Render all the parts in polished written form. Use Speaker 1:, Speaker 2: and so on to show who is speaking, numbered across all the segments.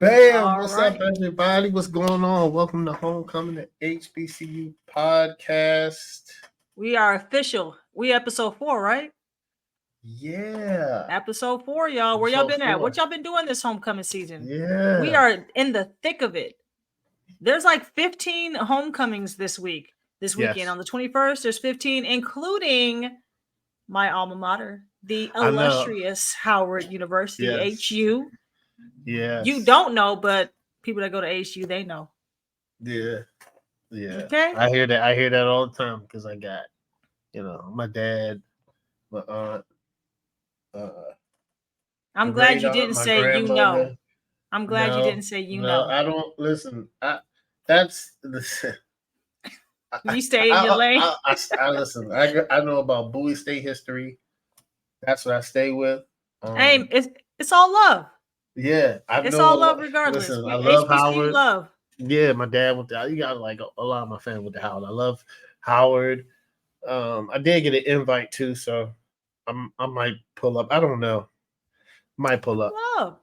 Speaker 1: Bam!
Speaker 2: All
Speaker 1: What's
Speaker 2: right.
Speaker 1: up, everybody? What's going on? Welcome to Homecoming, the HBCU podcast.
Speaker 2: We are official. We episode 4, right?
Speaker 1: Yeah.
Speaker 2: Episode 4, y'all. Where y'all
Speaker 1: Episode
Speaker 2: been at?
Speaker 1: 4.
Speaker 2: What y'all been doing this homecoming season? We
Speaker 1: Yeah.
Speaker 2: are in the thick of it. There's like 15 homecomings this weekend.
Speaker 1: Yes.
Speaker 2: On the 21st, there's 15, including my alma mater, the
Speaker 1: I know.
Speaker 2: illustrious Howard University,
Speaker 1: Yes.
Speaker 2: HU.
Speaker 1: Yes.
Speaker 2: You don't know, but people that go to HU, they know.
Speaker 1: Yeah. Yeah.
Speaker 2: Okay.
Speaker 1: I hear that all the time because I got, my dad, my aunt,
Speaker 2: I'm
Speaker 1: my
Speaker 2: glad
Speaker 1: great
Speaker 2: you
Speaker 1: aunt,
Speaker 2: didn't
Speaker 1: my
Speaker 2: say you know.
Speaker 1: grandmother.
Speaker 2: I'm glad you didn't say you know.
Speaker 1: I don't listen. That's the.
Speaker 2: You stay in your lane.
Speaker 1: I listen. I know about Bowie State history. That's what I stay with.
Speaker 2: Hey, it's all love.
Speaker 1: Yeah,
Speaker 2: it's all love regardless.
Speaker 1: Listen, I love
Speaker 2: HBCU
Speaker 1: Howard.
Speaker 2: love.
Speaker 1: Yeah, my dad went there. You got like a lot of my family went to Howard. I love Howard. I did get an invite too, so I might pull up. I don't know. Might pull up.
Speaker 2: Love.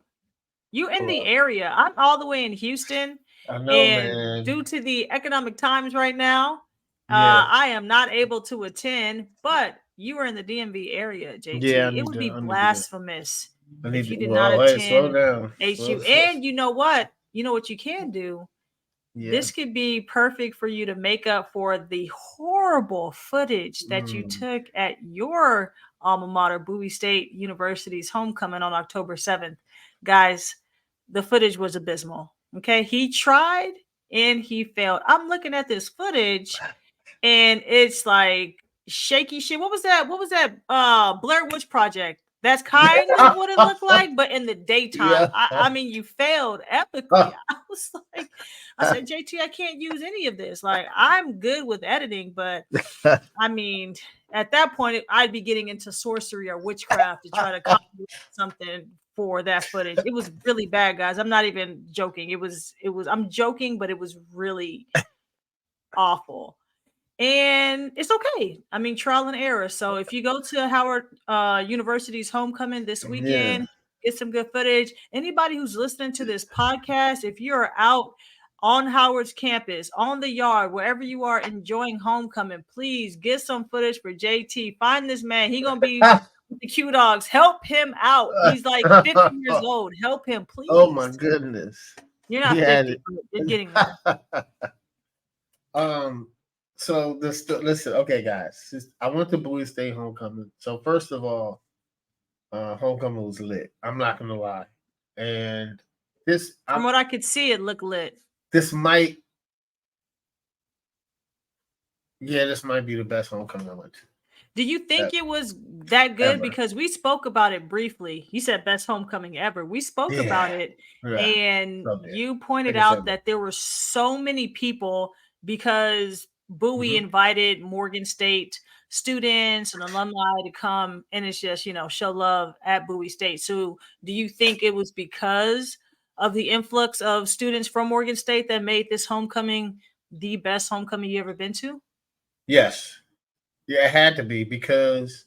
Speaker 2: You in the area. I'm all the way in Houston.
Speaker 1: I know,
Speaker 2: and
Speaker 1: man.
Speaker 2: Due to the economic times right now, I am not able to attend, but you are in the DMV area, JT.
Speaker 1: Yeah,
Speaker 2: it would be blasphemous if you did not attend
Speaker 1: slow down.
Speaker 2: HU. And you know what? You know what you can do? Yeah. This could be perfect for you to make up for the horrible footage that you took at your alma mater, Bowie State University's homecoming on October 7th. Guys, the footage was abysmal. Okay. He tried and he failed. I'm looking at this footage and it's like shaky shit. What was that? Blair Witch Project. That's kind of what it looked like, but in the daytime. Yeah. I mean, you failed epically. I said, JT, I can't use any of this. Like, I'm good with editing, but I mean, at that point, I'd be getting into sorcery or witchcraft to try to copy something for that footage. It was really bad, guys. I'm not even joking. I'm joking, but it was really awful. And it's okay. I mean, trial and error. So if you go to Howard University's homecoming this weekend, get some good footage. Anybody who's listening to this podcast, if you're out on Howard's campus, on the yard, wherever you are enjoying homecoming, please get some footage for JT. Find this man. He's going to be with the Q Dogs. Help him out. He's like 50 years old. Help him, please.
Speaker 1: Oh, my goodness.
Speaker 2: You're not 50, but you're getting there.
Speaker 1: So listen, okay, guys. I went to Bowie State Homecoming. So first of all, homecoming was lit. I'm not gonna lie. And
Speaker 2: from what I could see, it looked lit.
Speaker 1: This might be the best homecoming I went to.
Speaker 2: Do you think it was that good? Ever. Because we spoke about it briefly. You said best homecoming ever. We spoke about it, and you pointed out that there were so many people because Bowie invited Morgan State students and alumni to come, and it's just, show love at Bowie State. So do you think it was because of the influx of students from Morgan State that made this homecoming the best homecoming you ever been to?
Speaker 1: Yes. Yeah, it had to be because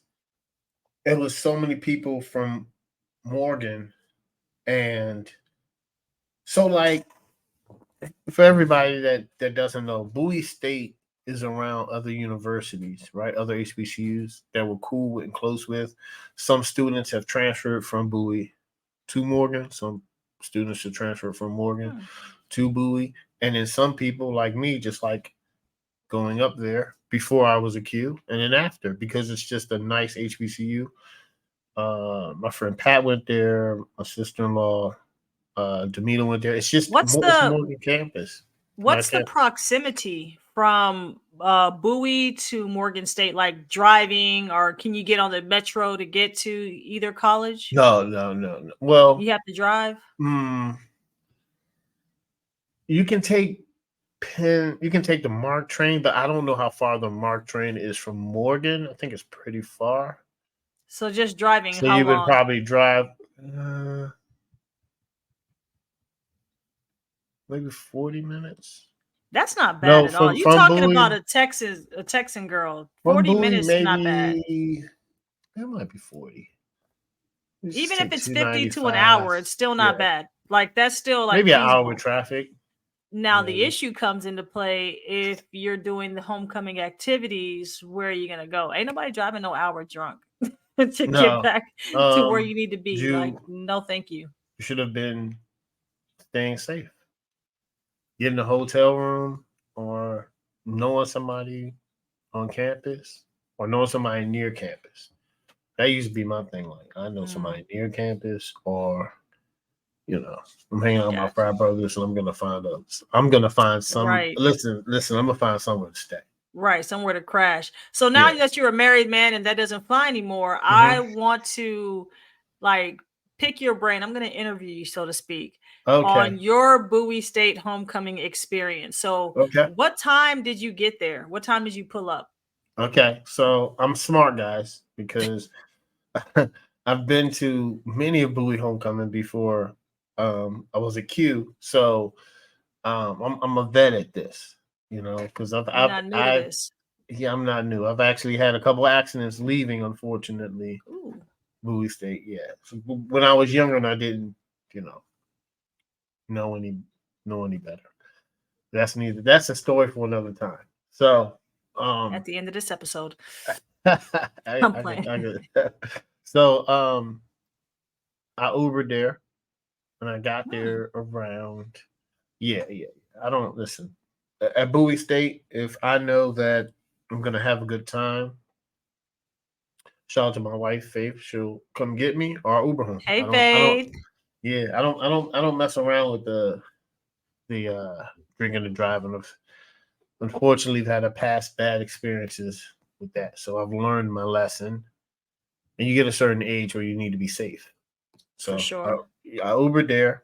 Speaker 1: it was so many people from Morgan. And so, like, for everybody that doesn't know, Bowie State is around other universities, right? Other HBCUs that we're cool with and close with. Some students have transferred from Bowie to Morgan. Some students have transferred from Morgan to Bowie. And then some people like me just like going up there before I was a Q and then after, because it's just a nice HBCU. My friend Pat went there. My sister-in-law, Demita, went there. It's just it's Morgan campus.
Speaker 2: What's the proximity from Bowie to Morgan State, like driving, or can you get on the metro to get to either college?
Speaker 1: No. Well,
Speaker 2: you have to drive.
Speaker 1: You can take the MARC train, but I don't know how far the MARC train is from Morgan. I think it's pretty far.
Speaker 2: So just driving.
Speaker 1: So you would probably drive maybe 40 minutes.
Speaker 2: That's not bad at all. You're talking Bowie, about a Texan girl. 40 minutes is not bad.
Speaker 1: It might be 40.
Speaker 2: Even if it's 50 to an hour, it's still not bad. Like that's still like
Speaker 1: maybe an hour
Speaker 2: feasible.
Speaker 1: with traffic.
Speaker 2: Now the issue comes into play if you're doing the homecoming activities. Where are you gonna go? Ain't nobody driving no hour drunk to get back to where you need to be. Like, no, thank you.
Speaker 1: You should have been staying safe. Getting a hotel room or knowing somebody on campus or knowing somebody near campus. That used to be my thing. Like, I know somebody near campus, or I'm hanging out with my frat brothers, and I'm gonna find some.
Speaker 2: Right.
Speaker 1: Listen. I'm gonna find somewhere to stay.
Speaker 2: Right, somewhere to crash. So now that you're a married man and that doesn't fly anymore, I want to like pick your brain. I'm going to interview you, so to speak, on your Bowie State homecoming experience. So what time did you get there? What time did you pull up?
Speaker 1: Okay, so I'm smart, guys, because I've been to many of Bowie homecoming before. I was a Q, so I'm a vet at this. Because I'm not new. I've actually had a couple accidents leaving, unfortunately.
Speaker 2: Ooh.
Speaker 1: Bowie State, yeah. So when I was younger and I didn't, know any better. That's a story for another time. So
Speaker 2: at the end of this episode.
Speaker 1: I'm playing. So I Ubered there and I got there around I don't listen. At Bowie State, if I know that I'm gonna have a good time, shout out to my wife Faith. She'll come get me or I'll Uber home.
Speaker 2: Hey Faith.
Speaker 1: I don't mess around with the drinking and driving. Unfortunately, I've had past bad experiences with that, so I've learned my lesson. And you get a certain age where you need to be safe. So
Speaker 2: for sure.
Speaker 1: I Ubered there,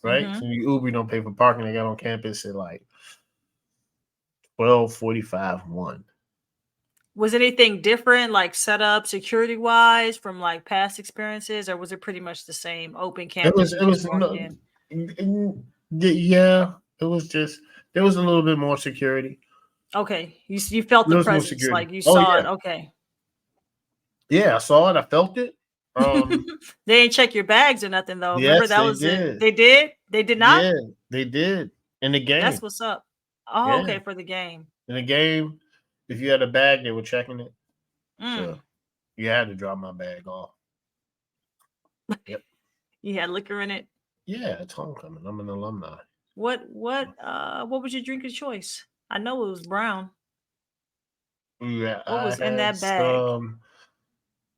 Speaker 1: right? So you Uber, you don't pay for parking. I got on campus at like 12:45, 1.
Speaker 2: Was anything different, like set up security wise from like past experiences, or was it pretty much the same open campus?
Speaker 1: It was it was just there was a little bit more security.
Speaker 2: Okay, you felt the presence, like you saw it. Okay.
Speaker 1: Yeah, I saw it. I felt it.
Speaker 2: They didn't check your bags or nothing, though. Remember that was it. They did. They did not.
Speaker 1: Yeah, they did in the game.
Speaker 2: That's what's up. Oh, okay, for the game.
Speaker 1: In the game, if you had a bag, they were checking it. So you had to drop my bag off. Yep.
Speaker 2: You had liquor in it.
Speaker 1: Yeah, it's homecoming. I'm an alumni.
Speaker 2: What was your drink of choice? I know it was brown.
Speaker 1: Yeah.
Speaker 2: What was in that bag?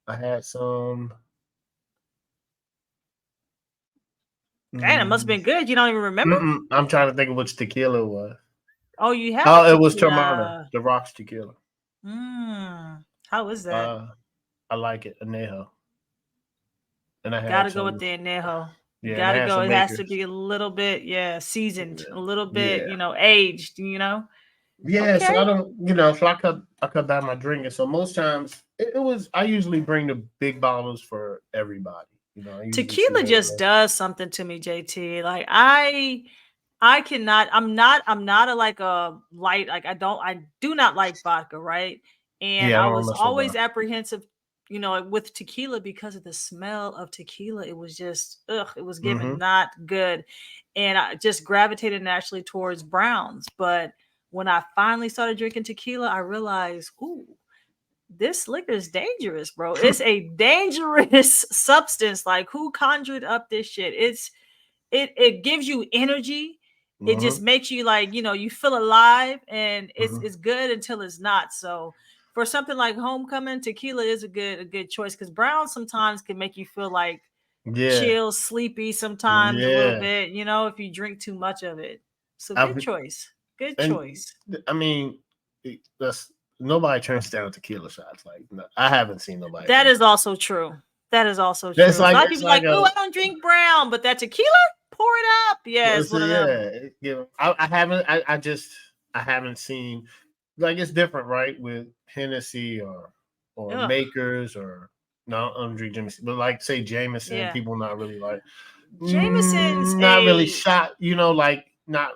Speaker 1: I had some.
Speaker 2: Damn, it must have been good. You don't even remember?
Speaker 1: I'm trying to think of which tequila it was.
Speaker 2: Oh, you had.
Speaker 1: Oh, it was Termana, the Rocks tequila.
Speaker 2: How is that?
Speaker 1: I like it, anejo. And I
Speaker 2: gotta go with the anejo.
Speaker 1: Yeah,
Speaker 2: gotta go. It has to be a little bit, seasoned, a little bit, aged.
Speaker 1: Yeah, okay. So I don't, so I cut back my drinking. So most times it was I usually bring the big bottles for everybody.
Speaker 2: Tequila just does something to me, JT. Like I cannot. I'm not a like a light. Like I do not like vodka, right? And I was always apprehensive, with tequila because of the smell of tequila. It was just it was giving not good, and I just gravitated naturally towards browns. But when I finally started drinking tequila, I realized, this liquor is dangerous, bro. It's a dangerous substance. Like, who conjured up this shit? It gives you energy. It just makes you like, you feel alive, and it's good until it's not. So for something like homecoming, tequila is a good choice, because brown sometimes can make you feel like chill, sleepy sometimes a little bit, if you drink too much of it. So good choice. Good choice.
Speaker 1: I mean, nobody turns down tequila shots. Like, no, I haven't seen nobody.
Speaker 2: That is also true. Like, a lot of people I don't drink brown, but that tequila, pour it up. Yeah, it's one of them.
Speaker 1: I haven't seen, like, it's different, right? With Hennessy or Makers or no, I don't drink Jameson, but like say Jameson, people not really like
Speaker 2: Jameson's
Speaker 1: not really shot. Like not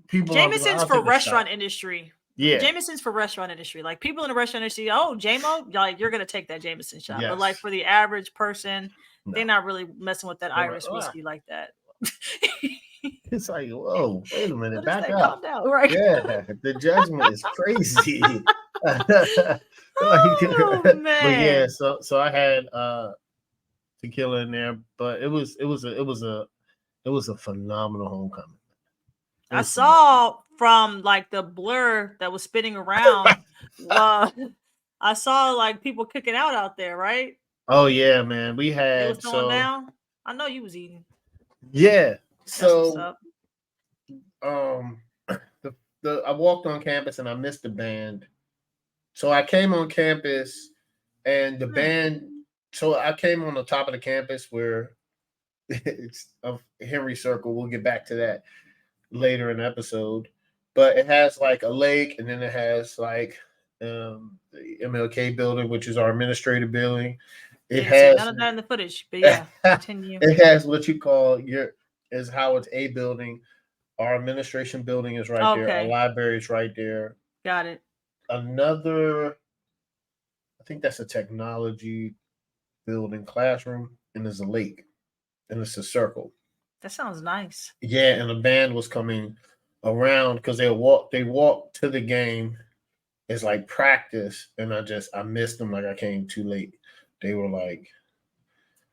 Speaker 1: people.
Speaker 2: Jameson's for restaurant industry. Yeah, Jameson's for restaurant industry. Like, people in the restaurant industry, JMO, like, you're gonna take that Jameson shot. Yes. But like for the average person, they're not really messing with that Irish whiskey like that.
Speaker 1: It's like, whoa, wait a minute, back
Speaker 2: Calm
Speaker 1: up.
Speaker 2: down, right?
Speaker 1: Yeah, the judgment is crazy.
Speaker 2: Oh
Speaker 1: But yeah,
Speaker 2: man,
Speaker 1: so I had tequila in there, but it was a phenomenal homecoming. It
Speaker 2: I
Speaker 1: was phenomenal.
Speaker 2: saw from like the blur that was spinning around. Uh, I saw like people cooking out there, right?
Speaker 1: Oh yeah, man. We
Speaker 2: They was
Speaker 1: had
Speaker 2: throwing down. I know you was eating.
Speaker 1: yeah.
Speaker 2: That's what's
Speaker 1: So
Speaker 2: up.
Speaker 1: um the I walked on campus and I missed the band. So I came on campus and the band so I came on the top of the campus where it's of Henry Circle. We'll get back to that later in the episode. But it has like a lake and then it has like the MLK building, which is our administrative building. It
Speaker 2: Didn't see
Speaker 1: has
Speaker 2: none of that in the footage, but yeah, continue.
Speaker 1: it has what you call your is Howard's A building. Our administration building is right there. Our
Speaker 2: Okay,
Speaker 1: library is right there.
Speaker 2: got it.
Speaker 1: Another, I think that's a technology building classroom, and there's a lake, and it's a circle.
Speaker 2: That sounds nice.
Speaker 1: Yeah, and the band was coming around because they walked to the game. It's like practice, and I missed them. Like I came too late. They were like,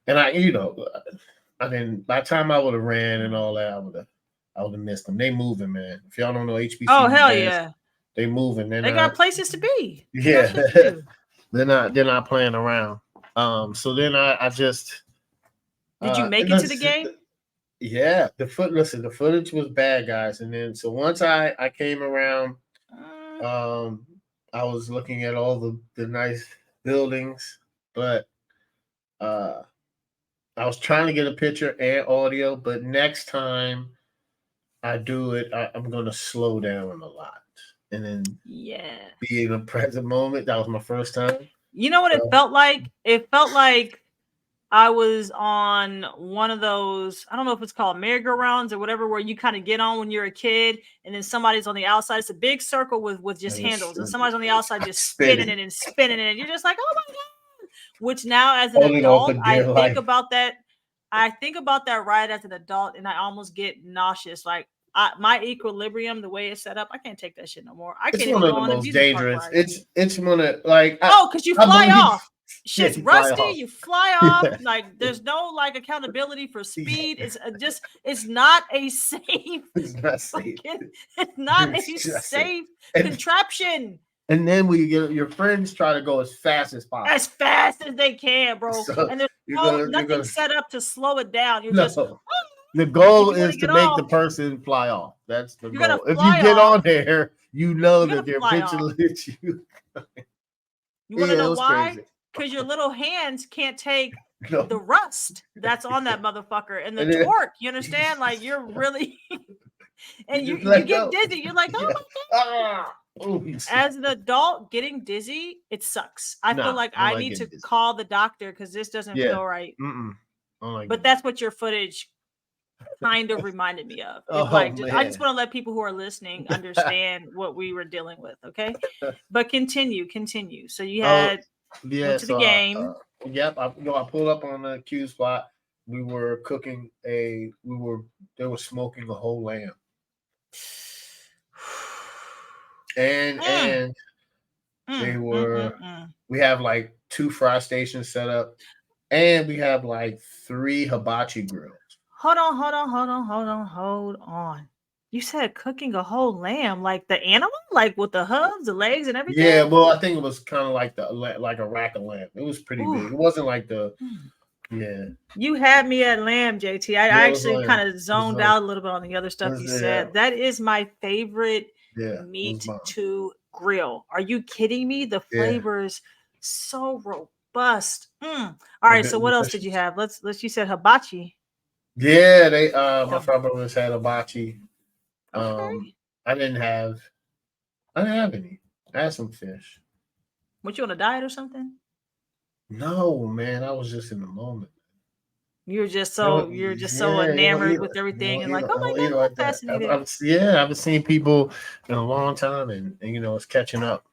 Speaker 1: and I didn't. By the time I would have ran and all that, I would have missed them. They moving, man. If y'all don't know
Speaker 2: Oh
Speaker 1: HBCU
Speaker 2: hell
Speaker 1: bands,
Speaker 2: yeah,
Speaker 1: they moving.
Speaker 2: they got places to be. They got
Speaker 1: Yeah,
Speaker 2: shit to do.
Speaker 1: they're not playing around. So then I just
Speaker 2: Did you make it to the game?
Speaker 1: yeah, the footage was bad, guys. And then so once I came around, um, I was looking at all the nice buildings, but I was trying to get a picture and audio, but next time I do it, I'm gonna slow down a lot and then
Speaker 2: Yeah.
Speaker 1: be in a present moment. That was my first time.
Speaker 2: You know what it felt like? It felt like I was on one of those, I don't know if it's called merry-go-rounds or whatever, where you kind of get on when you're a kid and then somebody's on the outside. It's a big circle with just handles and somebody's on the outside just spinning it and spinning it. And you're just like, oh my God. Which now as an adult, I think about that. I think about that ride as an adult and I almost get nauseous. Like my equilibrium, the way it's set up, I can't take that shit no more. I can't even go on the most dangerous.
Speaker 1: It's one of like
Speaker 2: because you fly off. Shit's rusty.
Speaker 1: Off.
Speaker 2: You fly off. Yeah. Like there's no like accountability for speed. It's just it's not a safe.
Speaker 1: It's not safe.
Speaker 2: It's not a safe contraption.
Speaker 1: And then your friends try to go as fast as possible,
Speaker 2: as fast as they can, bro. So and there's nothing set up to slow it down. You're just.
Speaker 1: The goal is to make the person fly off. That's the goal. If you get on there, you know that they're eventually hit you.
Speaker 2: You want to know why? Because your little hands can't take the rust that's on that motherfucker and the torque. You understand? Like you're really, and you get dizzy. You're like, oh my God. As an adult, getting dizzy, it sucks. I feel like I need to call the doctor because this doesn't feel right. But that's what your footage kind of reminded me of. I just want to let people who are listening understand what we were dealing with. Okay, but continue. So you had went to the game.
Speaker 1: Yep, I pulled up on the Q spot. We were cooking they were smoking a whole lamb. And they were we have like 2 fry stations set up and we have like 3 hibachi grills.
Speaker 2: Hold on. You said cooking a whole lamb, like the animal, like with the hubs, the legs, and everything.
Speaker 1: Yeah, well, I think it was kind of like a rack of lamb. It was pretty big. It wasn't like yeah.
Speaker 2: You had me at lamb, JT. I actually kind of zoned out a little bit on the other stuff you said. That is my favorite meat to grill. Are you kidding me? The flavors so robust. All right, so what else did you have? Let's. You said hibachi.
Speaker 1: Yeah, they my friend brothers had hibachi. I didn't have any. I had some fish.
Speaker 2: What, you on a diet or something?
Speaker 1: No, man. I was just in the moment.
Speaker 2: You're just so enamored with everything and like, oh my God, I'm fascinated.
Speaker 1: I haven't seen people in a long time, and it's catching up.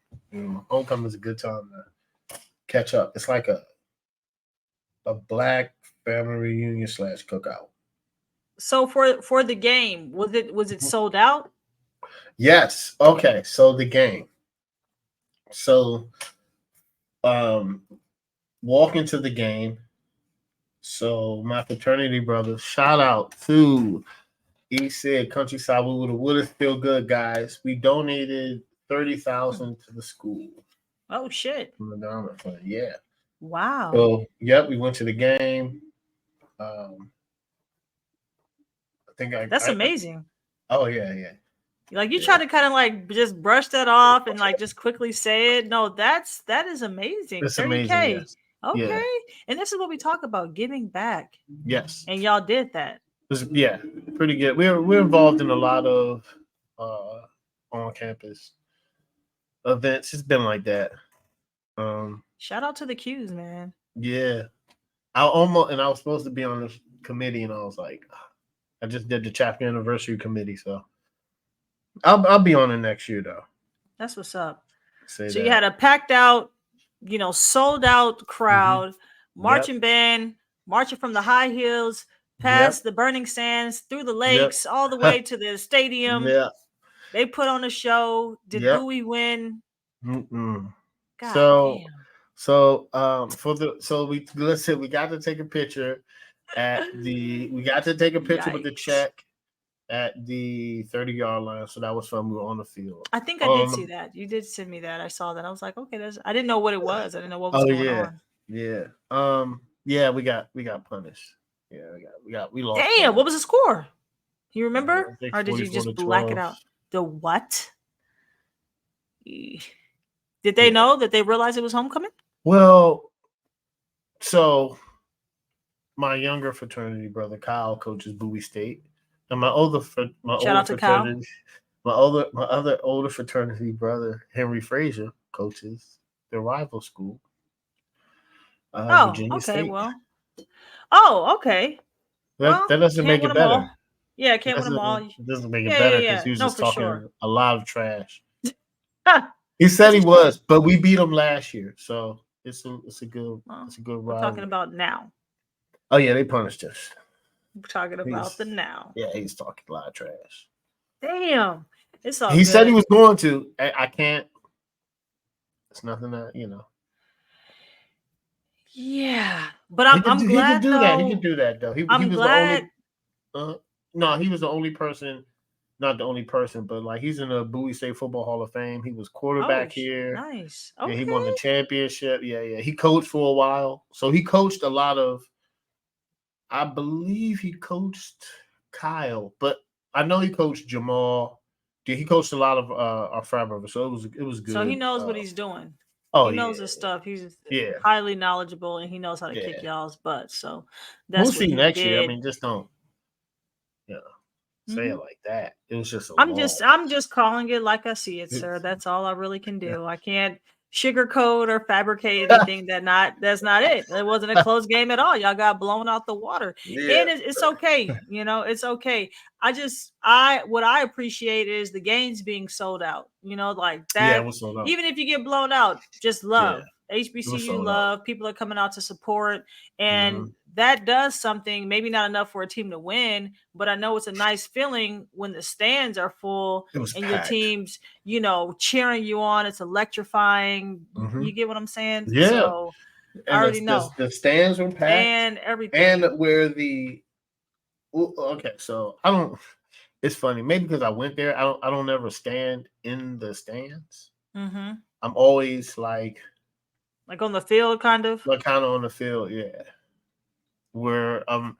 Speaker 1: Homecoming is a good time to catch up. It's like a black family reunion / cookout.
Speaker 2: So for the game, was it sold out?
Speaker 1: Yes. Okay. So the game. So walk into the game. So my fraternity brothers, shout out to East Sid Countryside. We would have feel good, guys. We donated 30,000 to the school.
Speaker 2: Oh shit!
Speaker 1: From the endowment fund. Yeah.
Speaker 2: Wow.
Speaker 1: So yep, we went to the game. I think
Speaker 2: That's amazing.
Speaker 1: Oh yeah, yeah.
Speaker 2: Like you try to kind of like just brush that off and like just quickly say it. No, that is amazing.
Speaker 1: It's amazing.
Speaker 2: 30K.
Speaker 1: Yes.
Speaker 2: Okay.
Speaker 1: Yeah.
Speaker 2: And this is what we talk about, giving back.
Speaker 1: Yes.
Speaker 2: And y'all did that.
Speaker 1: Yeah, pretty good. We're involved in a lot of on campus events. It's been like that.
Speaker 2: Shout out to the Qs, man.
Speaker 1: Yeah. I was supposed to be on this committee, and I was like, I just did the chapter anniversary committee, so I'll be on it next year though.
Speaker 2: That's what's up. So you had a packed out, sold out crowd, marching band, marching from the high hills, past the burning sands, through the lakes, all the way to the stadium.
Speaker 1: Yeah.
Speaker 2: They put on a show. Did Bowie win?
Speaker 1: God
Speaker 2: damn.
Speaker 1: So we got to take a picture with the check at the 30-yard line. So that was fun. We were on the field.
Speaker 2: I think I did see that. You did send me that. I saw that. I was like, okay, I didn't know what it was. I didn't know what was going on.
Speaker 1: Yeah. We got punished. Yeah, we lost.
Speaker 2: Damn, what was the score? You remember? Or did you just black it out? The what? Did they know that they realized it was homecoming?
Speaker 1: Well, so my younger fraternity brother Kyle coaches Bowie State, and my other fraternity brother Henry Frazier coaches the rival school. Virginia State.
Speaker 2: Okay.
Speaker 1: That doesn't make it better.
Speaker 2: Yeah, can't win them all.
Speaker 1: It doesn't make it better because he was just talking a lot of trash.
Speaker 2: He
Speaker 1: said he was, but we beat him last year, so it's a good rivalry.
Speaker 2: We're talking about now.
Speaker 1: Oh yeah, they punished us.
Speaker 2: We're talking about the now.
Speaker 1: Yeah, he's talking a lot of trash.
Speaker 2: Damn, it's all.
Speaker 1: He said he was going to. I can't. It's nothing that
Speaker 2: Yeah, but I'm glad
Speaker 1: he could do that. He could do that though. He was
Speaker 2: glad.
Speaker 1: The only. No, he was the only person. Not the only person, but like he's in the Bowie State Football Hall of Fame. He was quarterback here.
Speaker 2: Nice. Okay.
Speaker 1: Yeah, he won the championship. Yeah. He coached for a while. So he coached a lot of, I believe he coached Kyle, but I know he coached Jamal. He coached a lot of our frat brothers. So it was good.
Speaker 2: So he knows what he's doing.
Speaker 1: Oh,
Speaker 2: he knows his stuff. He's highly knowledgeable, and he knows how to kick y'all's butt. So that's
Speaker 1: we'll see next year. I mean, just don't. Say it like that. It was just.
Speaker 2: I'm just calling it like I see it, sir. That's all I really can do. I can't sugarcoat or fabricate anything that's not it. It wasn't a close game at all. Y'all got blown out the water. Yeah. And it's okay. It's okay. What I appreciate is the games being sold out. Like that.
Speaker 1: Yeah, it was sold out.
Speaker 2: Even if you get blown out, just love. HBCU love. People are coming out to support, and that does something. Maybe not enough for a team to win, but I know it's a nice feeling when the stands are full and packed. Your team's, cheering you on. It's electrifying. You get what I'm saying?
Speaker 1: Yeah.
Speaker 2: So I already know
Speaker 1: the stands were packed
Speaker 2: and everything.
Speaker 1: And where so I don't. It's funny, maybe because I went there. I don't ever stand in the stands. I'm always like
Speaker 2: on the field, kind of.
Speaker 1: Like kind of on the field, yeah. Where I'm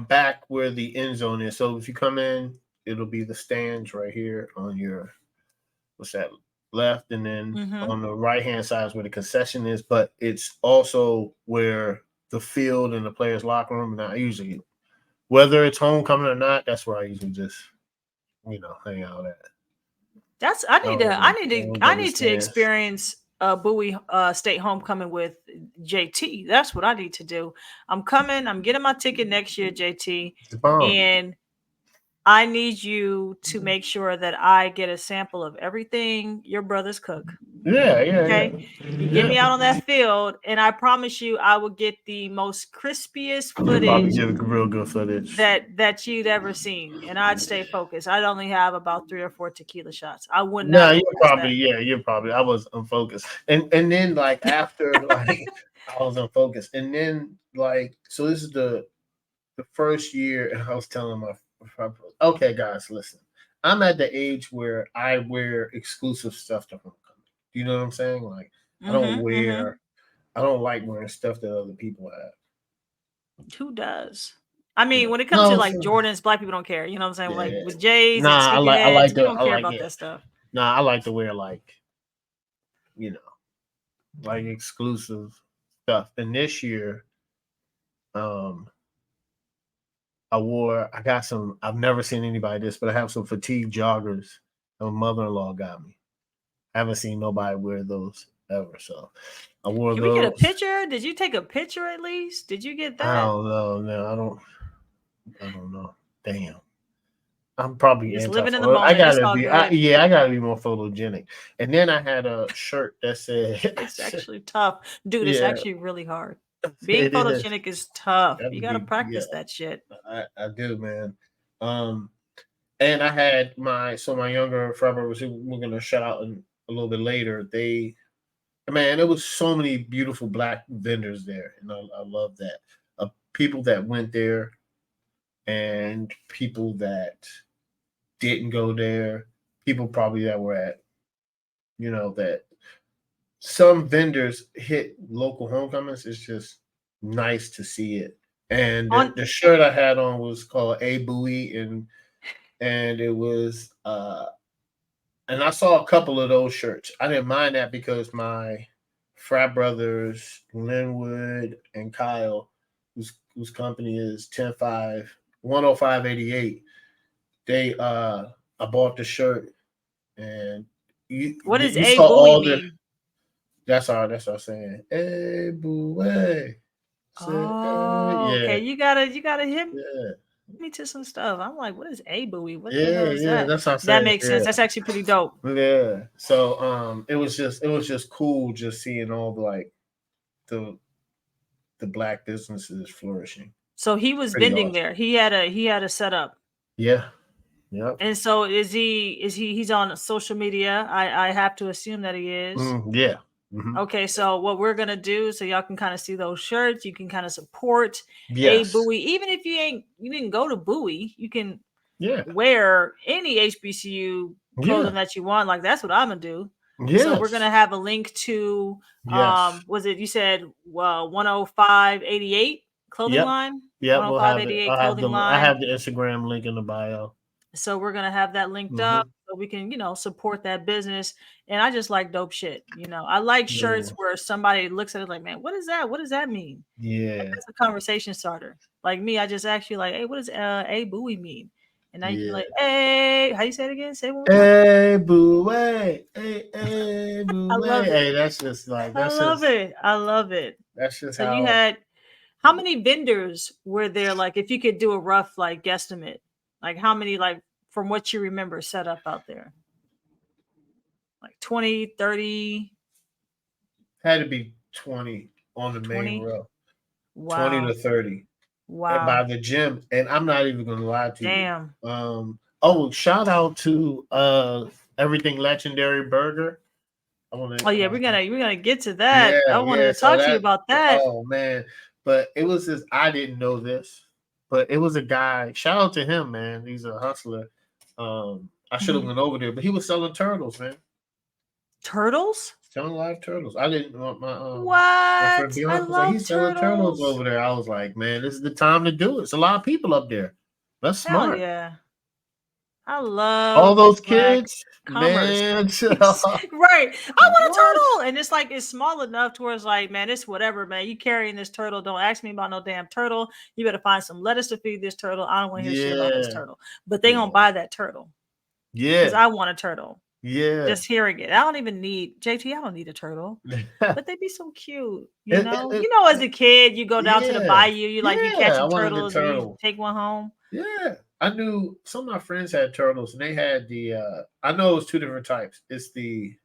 Speaker 1: back where the end zone is. So if you come in, it'll be the stands right here on your left, and then on the right hand side is where the concession is. But it's also where the field and the players' locker room. And I usually, whether it's homecoming or not, that's where I usually just hang out at.
Speaker 2: I need to experience Bowie State Homecoming with JT. That's what I need to do. I'm getting my ticket next year, JT. And I need you to make sure that I get a sample of everything your brothers cook.
Speaker 1: Yeah,
Speaker 2: Okay. You get me out on that field, and I promise you I will get the most crispiest
Speaker 1: Probably
Speaker 2: footage
Speaker 1: get real good footage.
Speaker 2: that you'd ever seen. And I'd stay focused. I'd only have about 3 or 4 tequila shots. I would
Speaker 1: No,
Speaker 2: not go
Speaker 1: you're
Speaker 2: past
Speaker 1: probably
Speaker 2: that.
Speaker 1: you're probably I was unfocused. And then like after like I was unfocused. And then like so this is the first year and I was telling my okay guys, listen. I'm at the age where I wear exclusive stuff to homecoming. You know what I'm saying? Like I don't
Speaker 2: Mm-hmm, mm-hmm.
Speaker 1: I don't like wearing stuff that other people have.
Speaker 2: Who does? I
Speaker 1: You
Speaker 2: mean,
Speaker 1: know.
Speaker 2: when it comes to
Speaker 1: No,
Speaker 2: like Jordans, black people don't care. You know what I'm saying? Like
Speaker 1: yeah.
Speaker 2: with J's and
Speaker 1: Nah, I
Speaker 2: sneakerheads,
Speaker 1: like
Speaker 2: we don't
Speaker 1: I
Speaker 2: care
Speaker 1: like
Speaker 2: about
Speaker 1: it.
Speaker 2: that stuff.
Speaker 1: Nah, I like to wear you know, like exclusive stuff. And this year, um, I got some, I've never seen anybody this, but I have some fatigue joggers that my mother-in-law got me. I haven't seen nobody wear those ever. So I wore
Speaker 2: Can we get a
Speaker 1: those.
Speaker 2: picture? Did you take a picture at least? Did you get
Speaker 1: I
Speaker 2: that?
Speaker 1: don't know. No, I don't know. Damn. I'm probably
Speaker 2: Just
Speaker 1: anti
Speaker 2: living in the
Speaker 1: photo. I
Speaker 2: moment. It's
Speaker 1: gotta
Speaker 2: all
Speaker 1: be,
Speaker 2: good.
Speaker 1: I gotta be more photogenic. And then I had a shirt that said,
Speaker 2: It's actually tough. Dude, it's
Speaker 1: yeah,
Speaker 2: actually really hard. Being
Speaker 1: it is.
Speaker 2: photogenic is tough.
Speaker 1: Gotta
Speaker 2: You got to
Speaker 1: be, yeah,
Speaker 2: practice that shit.
Speaker 1: I do, man. Um, and I had my younger frat brothers who we're gonna shout out a little bit later. Man, there was so many beautiful black vendors there, and I love that. People that went there and people that didn't go there, people probably that were at, that some vendors hit local homecomings. It's just nice to see it. And
Speaker 2: On
Speaker 1: the shirt I had on was called A Bowie, and it was and I saw a couple of those shirts. I didn't mind that because my frat brothers, Linwood and Kyle, whose company is 10588, they I bought the shirt and
Speaker 2: what does
Speaker 1: you
Speaker 2: A
Speaker 1: saw
Speaker 2: Bowie
Speaker 1: all the
Speaker 2: mean?
Speaker 1: that's all saying. Hey boo hey.
Speaker 2: Oh, okay.
Speaker 1: Yeah,
Speaker 2: You gotta hit
Speaker 1: yeah.
Speaker 2: me to some stuff. I'm like, what is A Bowie? What the hell
Speaker 1: Yeah,
Speaker 2: is
Speaker 1: yeah,
Speaker 2: that?
Speaker 1: that's what I'm
Speaker 2: That
Speaker 1: saying.
Speaker 2: makes
Speaker 1: Yeah.
Speaker 2: sense. That's actually pretty dope.
Speaker 1: Yeah. So it was just cool just seeing all the the black businesses flourishing.
Speaker 2: So he was
Speaker 1: Pretty
Speaker 2: vending
Speaker 1: awesome.
Speaker 2: there. He had a setup.
Speaker 1: Yeah. Yep.
Speaker 2: And so he's on social media. I have to assume that he is.
Speaker 1: Yeah. Hmm.
Speaker 2: Okay, so what we're gonna do, so y'all can kind of see those shirts, you can kind of support A
Speaker 1: Yes.
Speaker 2: Bowie. Even if you didn't go to Bowie, you can
Speaker 1: Yeah.
Speaker 2: wear any HBCU clothing
Speaker 1: Yeah.
Speaker 2: that you want. Like that's what I'm gonna do. So we're
Speaker 1: Yes.
Speaker 2: gonna have a link to
Speaker 1: Yes.
Speaker 2: was it you said 10588 clothing
Speaker 1: Yep.
Speaker 2: line?
Speaker 1: Yep. We'll have it.
Speaker 2: 10588 clothing
Speaker 1: I
Speaker 2: line.
Speaker 1: have the Instagram link in the bio.
Speaker 2: So we're gonna have that linked up
Speaker 1: Hmm.
Speaker 2: so we can, support that business. And I just like dope shit. I like shirts
Speaker 1: Yeah.
Speaker 2: where somebody looks at it like, man, what is that? What does that mean? Like,
Speaker 1: Yeah.
Speaker 2: that's a conversation starter. Like me, I just ask you like, hey, what does A Bowie mean? And now you can be
Speaker 1: Yeah.
Speaker 2: like, hey, how you say it again? Say it one more time.
Speaker 1: Hey boo hey. Hey
Speaker 2: I
Speaker 1: boo hey.
Speaker 2: love it.
Speaker 1: Hey, that's just like
Speaker 2: I love it. I love it.
Speaker 1: that's just
Speaker 2: So you
Speaker 1: how
Speaker 2: had how many vendors were there? Like if you could do a rough like guesstimate, like how many like from what you remember set up out there? Like 20, 30,
Speaker 1: had to be 20 on the main
Speaker 2: 20?
Speaker 1: row. 20
Speaker 2: Wow.
Speaker 1: to 30. And by
Speaker 2: Wow.
Speaker 1: the gym. And I'm not even gonna lie to you.
Speaker 2: Damn.
Speaker 1: Shout out to Everything Legendary Burger. I want
Speaker 2: Oh
Speaker 1: to
Speaker 2: yeah, we're gonna get to that. I wanted
Speaker 1: yeah.
Speaker 2: to
Speaker 1: So
Speaker 2: talk to you
Speaker 1: that
Speaker 2: about that.
Speaker 1: oh man. But it was just I didn't know this, but it was a guy. Shout out to him, man. He's a hustler. I should have
Speaker 2: Mhm.
Speaker 1: went over there, but he was selling turtles, man.
Speaker 2: Turtles?
Speaker 1: Selling live turtles. I didn't want my friend
Speaker 2: What? I
Speaker 1: Bianca was like,
Speaker 2: love
Speaker 1: he's selling turtles
Speaker 2: turtles.
Speaker 1: over there. I was like, man, this is the time to do it. It's a lot of people up there. That's
Speaker 2: Hell
Speaker 1: smart.
Speaker 2: yeah. I
Speaker 1: All
Speaker 2: love
Speaker 1: those
Speaker 2: black
Speaker 1: kids,
Speaker 2: commerce.
Speaker 1: man.
Speaker 2: Right. I want a
Speaker 1: What?
Speaker 2: turtle. And it's like it's small enough to where it's like, man, it's whatever, man. You carrying this turtle. Don't ask me about no damn turtle. You better find some lettuce to feed this turtle. I don't want to hear shit about this
Speaker 1: Yeah.
Speaker 2: turtle. But they gonna
Speaker 1: Yeah.
Speaker 2: buy that turtle. Because
Speaker 1: Yeah.
Speaker 2: I want a turtle.
Speaker 1: Yeah.
Speaker 2: Just hearing it. I don't even need JT, I don't need a turtle. But they'd be so cute,
Speaker 1: It- it-
Speaker 2: as a kid, you go down to the
Speaker 1: yeah.
Speaker 2: bayou, you
Speaker 1: Yeah. I
Speaker 2: catching
Speaker 1: wanted the
Speaker 2: turtles and you
Speaker 1: turtle.
Speaker 2: take one home.
Speaker 1: Yeah. I knew some of my friends had turtles, and they had the. I know it was two different types. It's the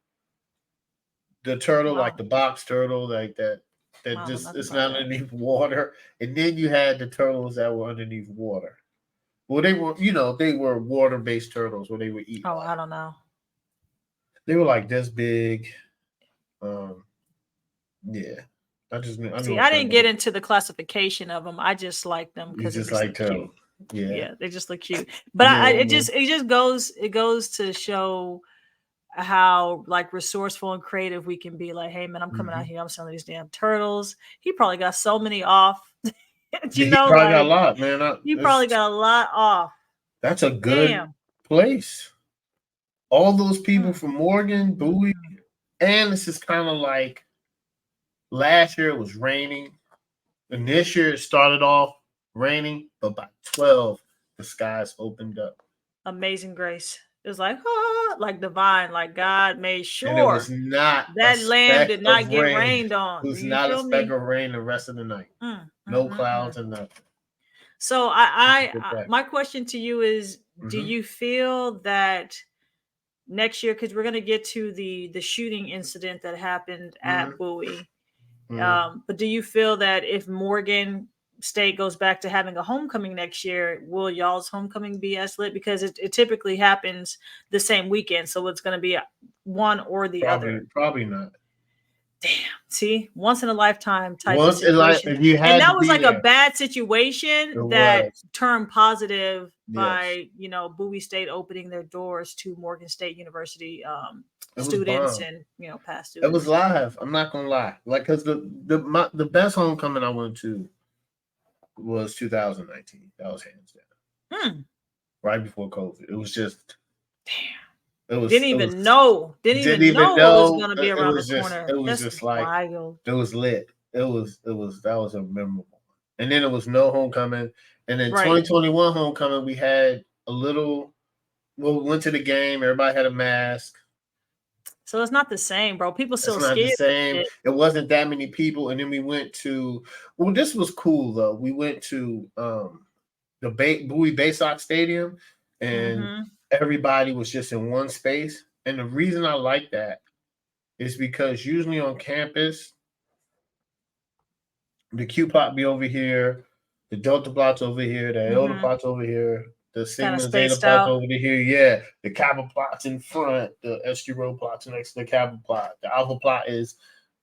Speaker 1: turtle,
Speaker 2: Wow.
Speaker 1: like the box turtle, like that. That
Speaker 2: Wow,
Speaker 1: just
Speaker 2: nothing
Speaker 1: it's
Speaker 2: about
Speaker 1: not
Speaker 2: that.
Speaker 1: underneath water, and then you had the turtles that were underneath water. Well, they were, they were water-based turtles where they would eat.
Speaker 2: Oh, I don't know.
Speaker 1: They were like this big. Um, yeah, I
Speaker 2: See,
Speaker 1: knew a
Speaker 2: I
Speaker 1: friend.
Speaker 2: didn't get into the classification of them. I just like them
Speaker 1: You
Speaker 2: because they
Speaker 1: just
Speaker 2: just
Speaker 1: like
Speaker 2: look cute.
Speaker 1: turtles. Yeah,
Speaker 2: Yeah, they just look cute. But
Speaker 1: yeah,
Speaker 2: it just goes to show how like resourceful and creative we can be. Like, hey man, I'm coming out here. I'm selling these damn turtles. He probably got so many off.
Speaker 1: Yeah, he probably got a lot, man.
Speaker 2: You probably got a lot off.
Speaker 1: That's a good
Speaker 2: Damn.
Speaker 1: place. All those people
Speaker 2: Mm.
Speaker 1: from Morgan, Bowie, and this is kind of like last year it was raining, and this year it started off raining, but by 12 the skies opened up.
Speaker 2: Amazing grace. It was like divine, like God made
Speaker 1: And it was
Speaker 2: sure
Speaker 1: not a
Speaker 2: that land
Speaker 1: speck
Speaker 2: did
Speaker 1: of
Speaker 2: not get
Speaker 1: rain.
Speaker 2: rained on.
Speaker 1: It was
Speaker 2: You
Speaker 1: not a
Speaker 2: feel
Speaker 1: speck
Speaker 2: me?
Speaker 1: of rain the rest of the night. No clouds and nothing.
Speaker 2: So my question to you is, do you feel that next year, because we're going to get to the shooting incident that happened at Bowie, but do you feel that if Morgan State goes back to having a homecoming next year, will y'all's homecoming be as lit? Because it typically happens the same weekend, so it's going to be one or the other.
Speaker 1: Probably not.
Speaker 2: Damn. See, once in a lifetime type of
Speaker 1: Once in life,
Speaker 2: situation.
Speaker 1: if you had
Speaker 2: And that
Speaker 1: to
Speaker 2: was
Speaker 1: be
Speaker 2: like a
Speaker 1: there,
Speaker 2: bad situation
Speaker 1: it
Speaker 2: that
Speaker 1: was.
Speaker 2: turned positive
Speaker 1: Yes.
Speaker 2: by, Bowie State opening their doors to Morgan State University
Speaker 1: It was
Speaker 2: students
Speaker 1: bomb.
Speaker 2: and, past
Speaker 1: It was
Speaker 2: students.
Speaker 1: live. I'm not gonna lie. Like, cause the best homecoming I went to was 2019. That was hands down. Right before COVID. It was just
Speaker 2: damn.
Speaker 1: it was
Speaker 2: Didn't even know what was gonna be around the corner.
Speaker 1: It was
Speaker 2: That's
Speaker 1: just like
Speaker 2: wild.
Speaker 1: it was lit. It was that was a memorable. And then it was no homecoming. And then 2021 homecoming, we had a little. Well, we went to the game. Everybody had a mask.
Speaker 2: So it's not the same, bro. People still
Speaker 1: It's not the
Speaker 2: scared.
Speaker 1: same. It wasn't that many people. And then we went to. Well, this was cool though. We went to the Bowie Bay Sox Stadium, and everybody was just in one space. And the reason I like that is because usually on campus, the Q plot be over here, the Delta plot's over here, the Iota plot's over here, the Sigma Zeta plot's over here. Yeah, the Kappa plot's in front, the SG row plot's next to the Kappa plot, the Alpha plot is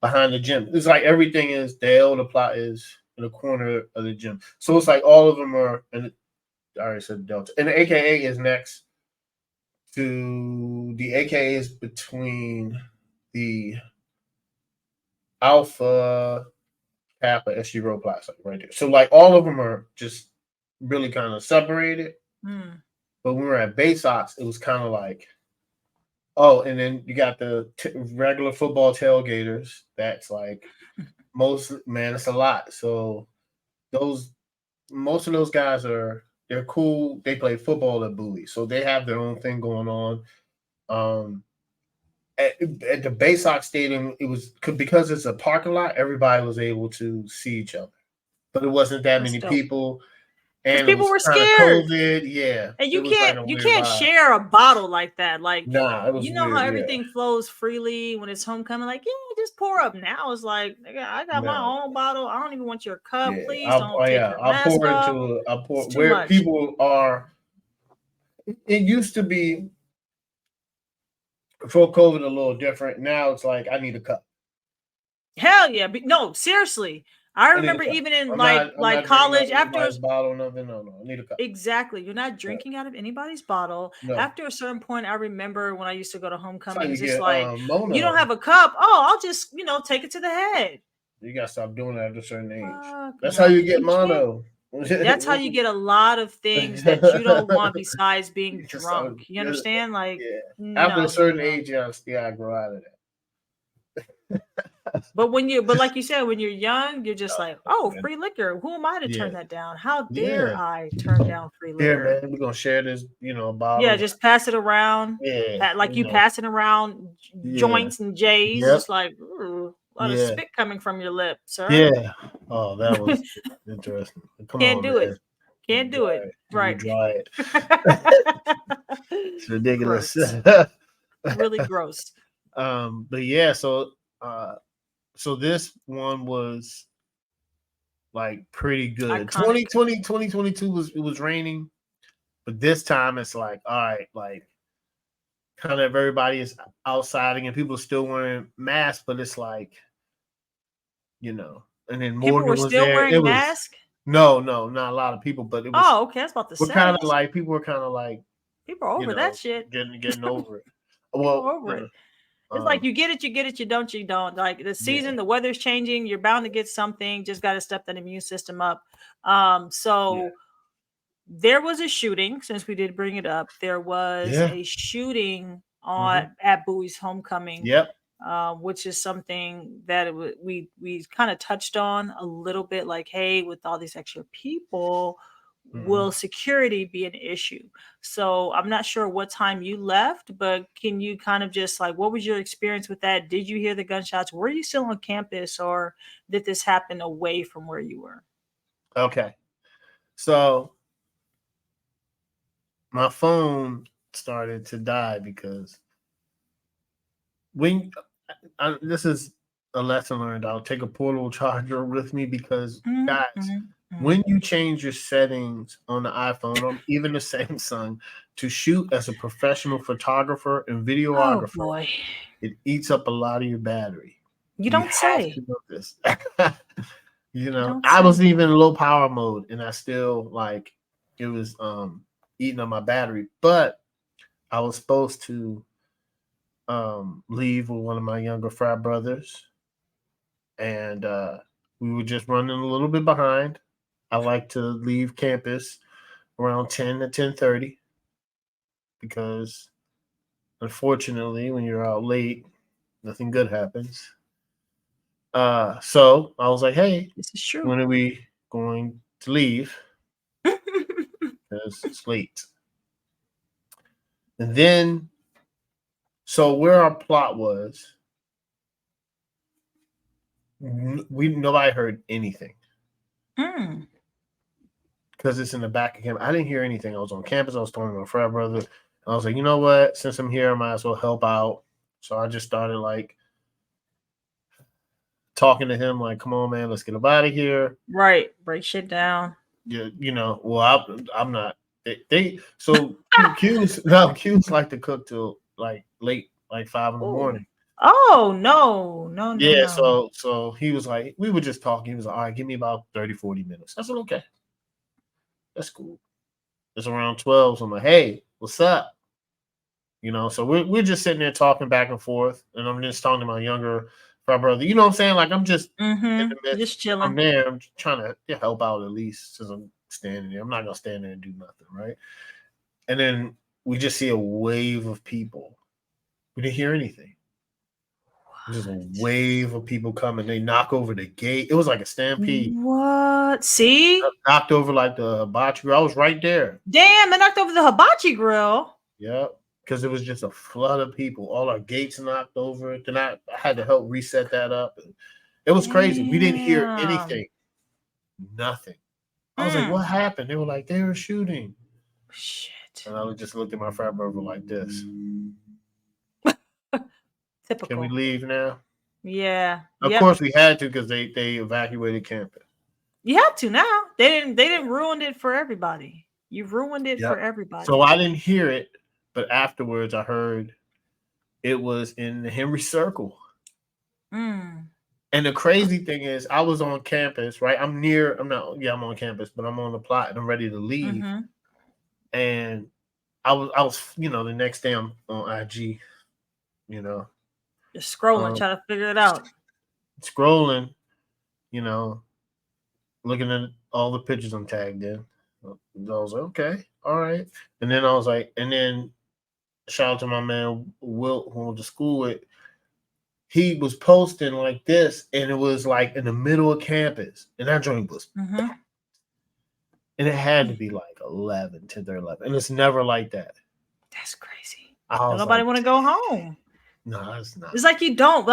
Speaker 1: behind the gym. It's like everything is the Iota plot is in the corner of the gym. So it's like all of them are. And I already said Delta, and the AKA is next to the AKA is between the Alpha, Kappa, SG row plots, like right there. So like all of them are just really kind of separated. But when we were at Bay Sox, it was kind of like, oh, and then you got the regular football tailgaters. That's like it's a lot. So most of those guys they're cool. They play football at Bowie, so they have their own thing going on. At the Bay Sox Stadium, it was because it's a parking lot. Everybody was able to see each other, but it wasn't that many people. And
Speaker 2: people were
Speaker 1: kind of
Speaker 2: scared.
Speaker 1: COVID, yeah.
Speaker 2: And you can't share a bottle like that. Like,
Speaker 1: nah, it was
Speaker 2: weird, how everything
Speaker 1: yeah.
Speaker 2: flows freely when it's homecoming. Like, yeah, just pour up. Now it's like, I got my own bottle. I don't even want your cup.
Speaker 1: Yeah.
Speaker 2: Please don't take your mask off.
Speaker 1: I'll pour
Speaker 2: it's too
Speaker 1: where
Speaker 2: much.
Speaker 1: people are. It used to be before COVID a little different. Now it's like I need a cup.
Speaker 2: Hell yeah! No, seriously. I remember even in like college after
Speaker 1: bottle, nothing. No, I need a cup.
Speaker 2: Exactly. You're not drinking out of anybody's bottle. No. After a certain point, I remember when I used to go to homecomings, it's like you don't have a cup. Oh, I'll just take it to the head.
Speaker 1: You gotta stop doing that at a certain age. That's how you get mono.
Speaker 2: That's how you get a lot of things that you don't want besides being drunk. You understand? Like
Speaker 1: after a certain age, you gotta grow out of that.
Speaker 2: But like you said, when you're young, you're just like, oh, free liquor. Who am I to turn that down? How dare I turn down free liquor?
Speaker 1: Yeah, man, we're gonna share this, bottle.
Speaker 2: Yeah, just pass it around.
Speaker 1: Yeah,
Speaker 2: like you passing around joints and J's. Just like a lot of spit coming from your lip, sir.
Speaker 1: Yeah. Oh, that was interesting. Come
Speaker 2: Can't
Speaker 1: on,
Speaker 2: do
Speaker 1: man.
Speaker 2: it. Can't do it. Right.
Speaker 1: You dry it. It's ridiculous.
Speaker 2: Really gross.
Speaker 1: But yeah, so this one was like pretty good.
Speaker 2: Iconic.
Speaker 1: 2022 was raining, but this time it's like, all right, like kind of everybody is outsiding and people are still wearing masks, but it's like, and then
Speaker 2: People
Speaker 1: Morgan
Speaker 2: were
Speaker 1: was
Speaker 2: still
Speaker 1: there.
Speaker 2: wearing masks?
Speaker 1: No, not a lot of people, but it was.
Speaker 2: Oh, okay. I was about to say.
Speaker 1: Kind of like people were kind of like
Speaker 2: people are over that shit.
Speaker 1: Getting over it.
Speaker 2: Well, over it. It's like you get it, you don't. Like the season, the weather's changing. You're bound to get something. Just got to step that immune system up. There was a shooting. Since we did bring it up, there was a shooting at Bowie's Homecoming.
Speaker 1: Yep.
Speaker 2: Which is something that we kind of touched on a little bit. Like, hey, with all these extra people. Will security be an issue? So I'm not sure what time you left, but can you kind of just like, what was your experience with that? Did you hear the gunshots? Were you still on campus or did this happen away from where you were?
Speaker 1: Okay. So my phone started to die because this is a lesson learned. I'll take a portable charger with me because guys, when you change your settings on the iPhone or even the Samsung to shoot as a professional photographer and videographer, it eats up a lot of your battery.
Speaker 2: You don't say.
Speaker 1: To know this. I was even in low power mode and I still it was eating up my battery. But I was supposed to leave with one of my younger frat brothers. And we were just running a little bit behind. I like to leave campus around 10 to 10:30 because unfortunately, when you're out late, nothing good happens. So I was like, hey,
Speaker 2: this is true.
Speaker 1: When are we going to leave? Because it's late. And then, so where our plot was, nobody heard anything. Because it's in the back of campus. I didn't hear anything. I was on campus. I was talking to my frat brother. And I was like, you know what? Since I'm here, I might as well help out. So I just started talking to him, like, come on, man, let's get up out of here.
Speaker 2: Right. Break shit down.
Speaker 1: Yeah, well, I'm not. Q's like to cook till late, 5 in the morning.
Speaker 2: Oh, no.
Speaker 1: Yeah, no. So he was like, we were just talking. He was like, all right, give me about 30, 40 minutes. I said, okay. That's cool. It's around 12. So I'm like, hey, what's up? So we're just sitting there talking back and forth. And I'm just talking to my younger brother. You know what I'm saying? Like, I'm just in the midst.
Speaker 2: Just chilling.
Speaker 1: I'm there. I'm trying to help out at least since I'm standing there. I'm not going to stand there and do nothing, right? And then we just see a wave of people. We didn't hear anything. Just a wave of people coming. They knock over the gate. It was like a stampede.
Speaker 2: What? See?
Speaker 1: I knocked over the hibachi grill. I was right there.
Speaker 2: Damn, they knocked over the hibachi grill.
Speaker 1: Yep. Because it was just a flood of people. All our gates knocked over. Then I had to help reset that up. It was crazy. We didn't hear anything. Nothing. I was like, what happened? They were like, they were shooting.
Speaker 2: Shit.
Speaker 1: And I just looked at my frat brother like this.
Speaker 2: Typical.
Speaker 1: Can we leave now?
Speaker 2: Yeah.
Speaker 1: Of course we had to because they evacuated campus.
Speaker 2: You have to now. They didn't ruin it for everybody. You ruined it for everybody.
Speaker 1: So I didn't hear it, but afterwards I heard it was in the Henry Circle. And the crazy thing is I was on campus, right? I'm on campus, but I'm on the plot and I'm ready to leave. And I was the next day I'm on IG,
Speaker 2: just scrolling, trying to figure it out.
Speaker 1: Scrolling, looking at all the pictures I'm tagged in. I was like, okay, all right. And then I was like, shout out to my man Will, who went to school with. He was posting like this, and it was like in the middle of campus, and that joint was, and it had to be like 11, 10 or 11, and it's never like that.
Speaker 2: That's crazy.
Speaker 1: Nobody
Speaker 2: want to go home.
Speaker 1: No, it's not.
Speaker 2: It's like you don't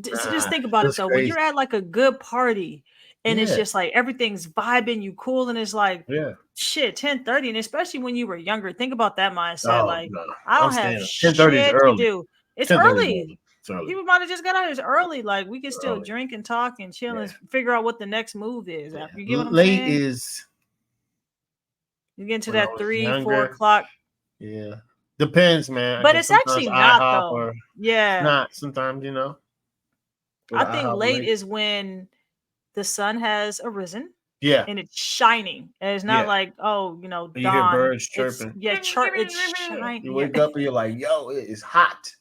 Speaker 2: just think about it though. Crazy. When you're at like a good party And it's just like everything's vibing, you cool, and it's like shit, 10:30. And especially when you were younger, think about that mindset.
Speaker 1: Oh,
Speaker 2: like,
Speaker 1: no.
Speaker 2: I don't have
Speaker 1: 10:30 is
Speaker 2: shit to
Speaker 1: early.
Speaker 2: do. It's
Speaker 1: 10:30 is
Speaker 2: early.
Speaker 1: early. It's early.
Speaker 2: People might have just got out. It's early. Like, we can still drink and talk and chill and figure out what the next move is. After you get what I'm
Speaker 1: late
Speaker 2: saying?
Speaker 1: is
Speaker 2: you get into that 3, 4 o'clock.
Speaker 1: Yeah. Depends, man.
Speaker 2: But it's actually not though.
Speaker 1: Or
Speaker 2: yeah.
Speaker 1: Not sometimes, you know.
Speaker 2: I think late is when the sun has arisen.
Speaker 1: Yeah.
Speaker 2: And it's shining. And it's not like, oh, you know,
Speaker 1: you
Speaker 2: dawn.
Speaker 1: hear birds chirping.
Speaker 2: It's shining.
Speaker 1: You wake up and you're like, yo, it is hot.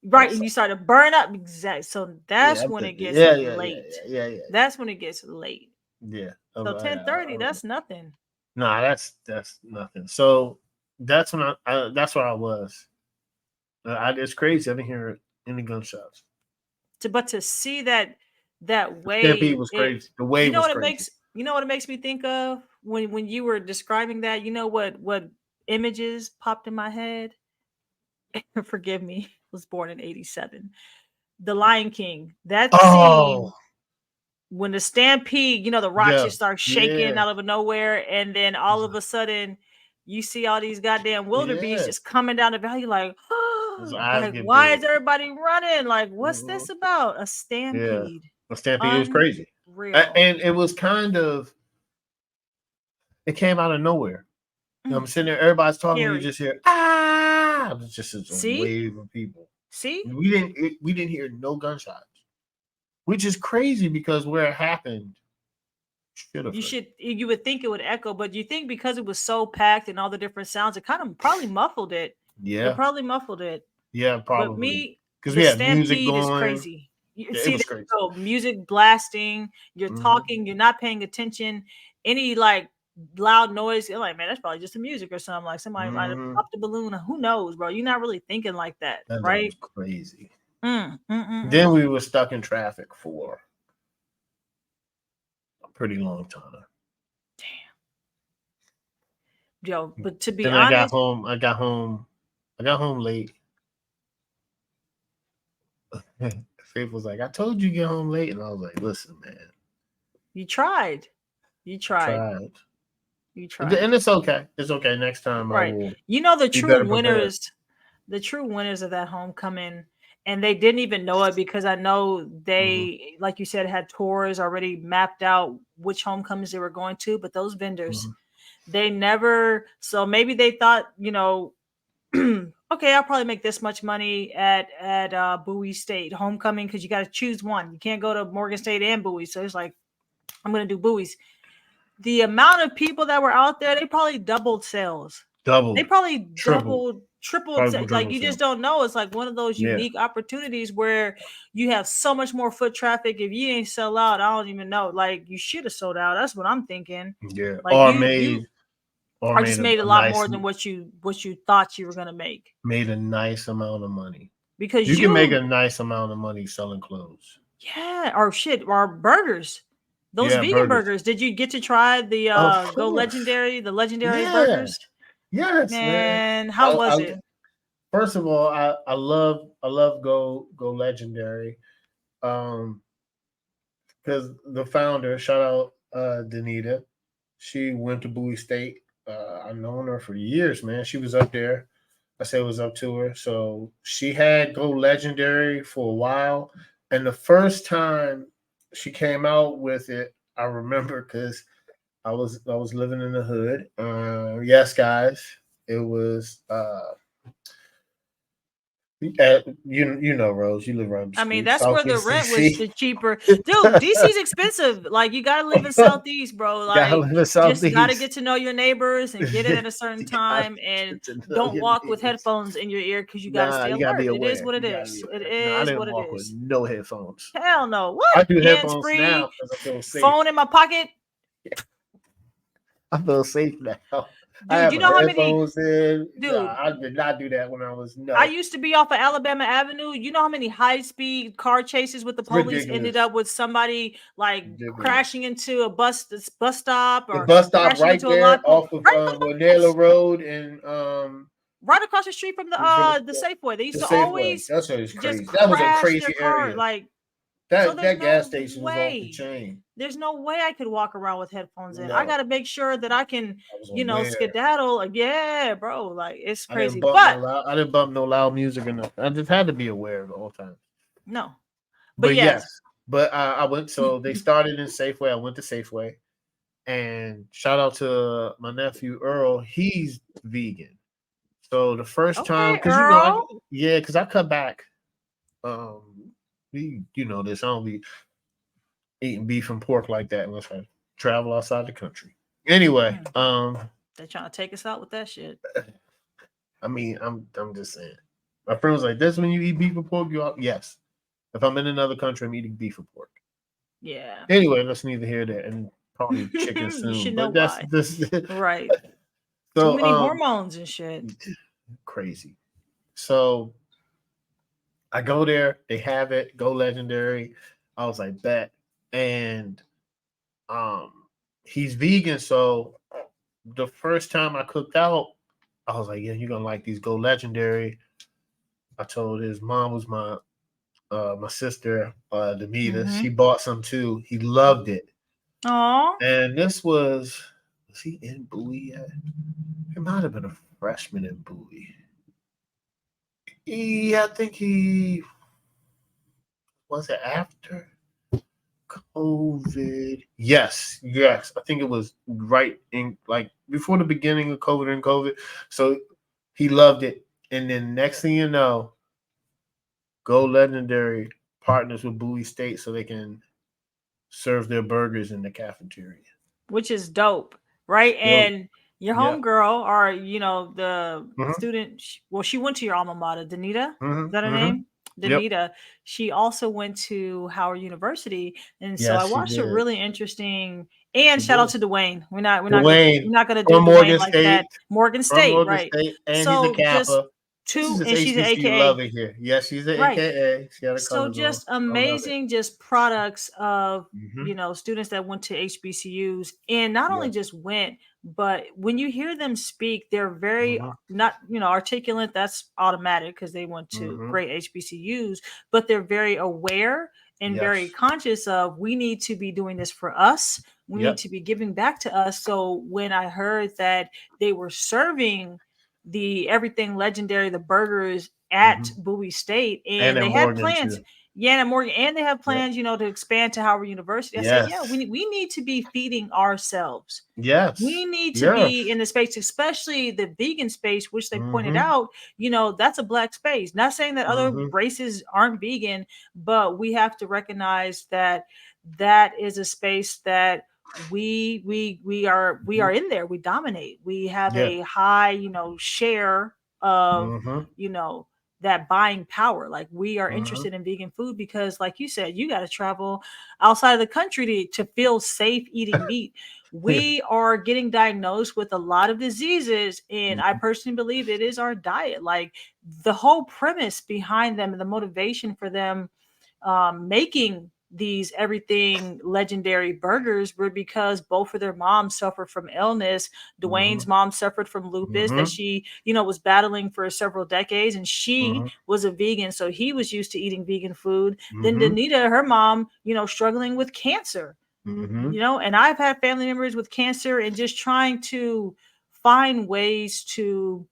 Speaker 2: Right. And you start to burn up. Exactly. So that's when it gets late.
Speaker 1: Yeah.
Speaker 2: That's when it gets late.
Speaker 1: Yeah.
Speaker 2: So 10:30, that's nothing.
Speaker 1: Nah, that's nothing. So that's when that's where I was. It's crazy. I didn't hear any gunshots.
Speaker 2: But to see that wave,
Speaker 1: stampede was crazy. The wave was crazy.
Speaker 2: You know what it makes me think of when you were describing that? You know what images popped in my head? Forgive me. Was born in 87. The Lion King. That scene when the stampede, you know, the rocks just start shaking out of nowhere, and then all of a sudden you see all these goddamn wildebeest just coming down the valley, like, like, why is everybody running? Like, what's this about? A stampede.
Speaker 1: A stampede. It was crazy. And it was it came out of nowhere. I'm sitting there, everybody's talking, you just hear, it was just a wave of people.
Speaker 2: See?
Speaker 1: We didn't hear no gunshots. Which is crazy because where it happened,
Speaker 2: you would think it would echo, but you think because it was so packed and all the different sounds, it kind of probably muffled it.
Speaker 1: Yeah.
Speaker 2: It probably muffled it.
Speaker 1: Yeah, probably.
Speaker 2: But me,
Speaker 1: because we had music
Speaker 2: going. Is crazy. See, crazy. Music blasting, you're talking, you're not paying attention. Any like loud noise, you're like, man, that's probably just the music or something. Like somebody might have popped a balloon. Who knows, bro? You're not really thinking like that, right?
Speaker 1: That was crazy. Then we were stuck in traffic for a pretty long time.
Speaker 2: Damn. Yo, but to be
Speaker 1: then
Speaker 2: honest,
Speaker 1: I got home late. Faith was like, I told you to get home late. And I was like, listen, man.
Speaker 2: You tried.
Speaker 1: You tried. And it's okay. It's okay. Next time
Speaker 2: I will. You know, the true winners of that homecoming, and they didn't even know it because I know they, like you said, had tours already mapped out which homecomings they were going to, but those vendors, they never, so maybe they thought, you know, okay, I'll probably make this much money at Bowie State Homecoming because you got to choose one. You can't go to Morgan State and Bowie. So it's like, I'm going to do Bowie's. The amount of people that were out there, they probably doubled sales. They probably tripled. Like, you just don't know. It's like one of those unique opportunities where you have so much more foot traffic. If you ain't sell out, I don't even know. Like, you should have sold out. That's what I'm thinking.
Speaker 1: Yeah.
Speaker 2: Like or just made a lot more than what you thought you were gonna make.
Speaker 1: Made a nice amount of money.
Speaker 2: Because
Speaker 1: you can make a nice amount of money selling clothes.
Speaker 2: Yeah, or burgers. Those vegan burgers. Did you get to try the legendary burgers?
Speaker 1: Yes,
Speaker 2: man. How was it?
Speaker 1: First of all, I love Go Legendary. Because the founder, shout out Danita, she went to Bowie State. I've known her for years, man. She was up there. I said it was up to her. So she had Go Legendary for a while. And the first time she came out with it, I remember because I was living in the hood. Yes, guys. It was you know, Rose, you live around the street.
Speaker 2: I mean, that's where the rent was the cheaper. Dude, DC's expensive. Like, you gotta live in Southeast, bro. Like, just gotta get to know your neighbors and get it at a certain time, and don't walk with headphones in your ear because you gotta stay alert. It is what it is. It is what it is.
Speaker 1: No headphones.
Speaker 2: Hell no. What?
Speaker 1: I do headphones now because I feel safe.
Speaker 2: Phone in my pocket.
Speaker 1: I feel safe now.
Speaker 2: Dude, you know how many?
Speaker 1: I did not do that when I was. No.
Speaker 2: I used to be off of Alabama Avenue. You know how many high-speed car chases with the police ended up with somebody like crashing into a bus stop or
Speaker 1: the bus stop right there off of Wanela Road and
Speaker 2: right across the street from the Safeway. They used to always
Speaker 1: that's crazy. That was a crazy area.
Speaker 2: Like, So
Speaker 1: That
Speaker 2: there's
Speaker 1: that gas
Speaker 2: no
Speaker 1: station was off the
Speaker 2: way.
Speaker 1: chain.
Speaker 2: There's no way I could walk around with headphones in. I
Speaker 1: No,
Speaker 2: got to make sure that I can,
Speaker 1: I was
Speaker 2: you know,
Speaker 1: aware.
Speaker 2: skedaddle. Yeah, bro. Like it's
Speaker 1: I didn't
Speaker 2: crazy.
Speaker 1: bump no
Speaker 2: But
Speaker 1: loud. I didn't bump no loud music or nothing. I just had to be aware of the whole time.
Speaker 2: no. But
Speaker 1: But
Speaker 2: yes.
Speaker 1: yes, but I went. So they started in Safeway. I went to Safeway, and shout out to my nephew Earl. He's vegan. So the first time,
Speaker 2: Okay,
Speaker 1: because
Speaker 2: Earl.
Speaker 1: because I cut back. You know this. I don't be eating beef and pork like that unless I travel outside the country. Anyway,
Speaker 2: They're trying to take us out with that shit.
Speaker 1: I mean, I'm just saying. My friend was like, "This when you eat beef and pork, you out?" Yes. If I'm in another country, I'm eating beef and pork.
Speaker 2: Yeah.
Speaker 1: Anyway, let's neither here there, and probably chicken
Speaker 2: You
Speaker 1: soon.
Speaker 2: should know
Speaker 1: But that's
Speaker 2: why.
Speaker 1: this.
Speaker 2: Right. Too
Speaker 1: So
Speaker 2: many hormones and shit.
Speaker 1: crazy. So I go there. They have it. Go legendary. I was like, bet. And um, he's vegan, so the first time I cooked out, I was like, yeah, you're gonna like these. Go legendary. I told his mom was my sister, Demita. She bought some too. He loved it.
Speaker 2: Oh.
Speaker 1: And this was he in Bowie yet? He might have been a freshman in Bowie. I think he was it after COVID. Yes, yes. I think it was right in like before the beginning of COVID and COVID. So he loved it. And then next thing you know, Go Legendary partners with Bowie State so they can serve their burgers in the cafeteria.
Speaker 2: Which is dope, right?
Speaker 1: Yo,
Speaker 2: And your
Speaker 1: yeah.
Speaker 2: homegirl, or you know, the
Speaker 1: Mm-hmm,
Speaker 2: student. Well, she went to your alma mater, Danita.
Speaker 1: mm-hmm,
Speaker 2: Is that her
Speaker 1: mm-hmm.
Speaker 2: name?
Speaker 1: Yep.
Speaker 2: Danita. She also went to Howard University, and so I
Speaker 1: Yes, she
Speaker 2: watched a
Speaker 1: did.
Speaker 2: really interesting. And
Speaker 1: She
Speaker 2: shout out
Speaker 1: did.
Speaker 2: to Dwayne. We're
Speaker 1: Dwayne
Speaker 2: not gonna do
Speaker 1: from
Speaker 2: Dwayne
Speaker 1: Morgan
Speaker 2: like that.
Speaker 1: State.
Speaker 2: Morgan
Speaker 1: From
Speaker 2: State,
Speaker 1: Morgan
Speaker 2: right?
Speaker 1: State, and he's a
Speaker 2: So just
Speaker 1: Kappa. This is
Speaker 2: two,
Speaker 1: his
Speaker 2: and she's an
Speaker 1: HBCU
Speaker 2: AKA.
Speaker 1: love it here. Yes, she's an
Speaker 2: Right.
Speaker 1: AKA. She had her
Speaker 2: So
Speaker 1: colors on.
Speaker 2: just
Speaker 1: I love it.
Speaker 2: amazing, just products of,
Speaker 1: Mm-hmm.
Speaker 2: you know, students that went to HBCUs, and not only
Speaker 1: Yeah.
Speaker 2: just went, but when you hear them speak, they're very
Speaker 1: Mm-hmm.
Speaker 2: not, you know, articulate. That's automatic because they went to
Speaker 1: Mm-hmm.
Speaker 2: great HBCUs, but they're very aware and very
Speaker 1: Yes.
Speaker 2: conscious of, we need to be doing this for us. We need
Speaker 1: Yep.
Speaker 2: to be giving back to us. So when I heard that they were serving the everything legendary, the burgers at
Speaker 1: Mm-hmm.
Speaker 2: Bowie State,
Speaker 1: And
Speaker 2: and
Speaker 1: at
Speaker 2: they had
Speaker 1: Morgan
Speaker 2: plans.
Speaker 1: too.
Speaker 2: Yeah, and Morgan, and they have
Speaker 1: Yep.
Speaker 2: plans, you know, to expand to Howard University. I said, yeah,
Speaker 1: Yes.
Speaker 2: we need to be feeding ourselves. We
Speaker 1: Yes.
Speaker 2: need to
Speaker 1: Yes.
Speaker 2: be in the space, especially the vegan space, which they pointed
Speaker 1: Mm-hmm.
Speaker 2: out, you know, that's a black space. Not saying that other
Speaker 1: Mm-hmm.
Speaker 2: races aren't vegan, but we have to recognize that that is a space that we are in there. We dominate. We have
Speaker 1: Yeah.
Speaker 2: a high, you know, share of,
Speaker 1: Mm-hmm.
Speaker 2: you know, that buying power. Like we are
Speaker 1: Mm-hmm.
Speaker 2: interested in vegan food because, like you said, you got to travel outside of the country to feel safe eating meat. We are getting diagnosed with a lot of diseases, and I
Speaker 1: Mm-hmm.
Speaker 2: personally believe it is our diet. Like the whole premise behind them and the motivation for them making these everything legendary burgers were because both of their moms suffered from illness. Dwayne's
Speaker 1: Mm-hmm.
Speaker 2: mom suffered from lupus that
Speaker 1: Mm-hmm.
Speaker 2: she, you know, was battling for several decades, and she
Speaker 1: Mm-hmm.
Speaker 2: was a vegan, so he was used to eating vegan food. Then
Speaker 1: Mm-hmm.
Speaker 2: Danita, her mom, you know, struggling with cancer,
Speaker 1: Mm-hmm.
Speaker 2: you know, and I've had family members with cancer, and just trying to find ways to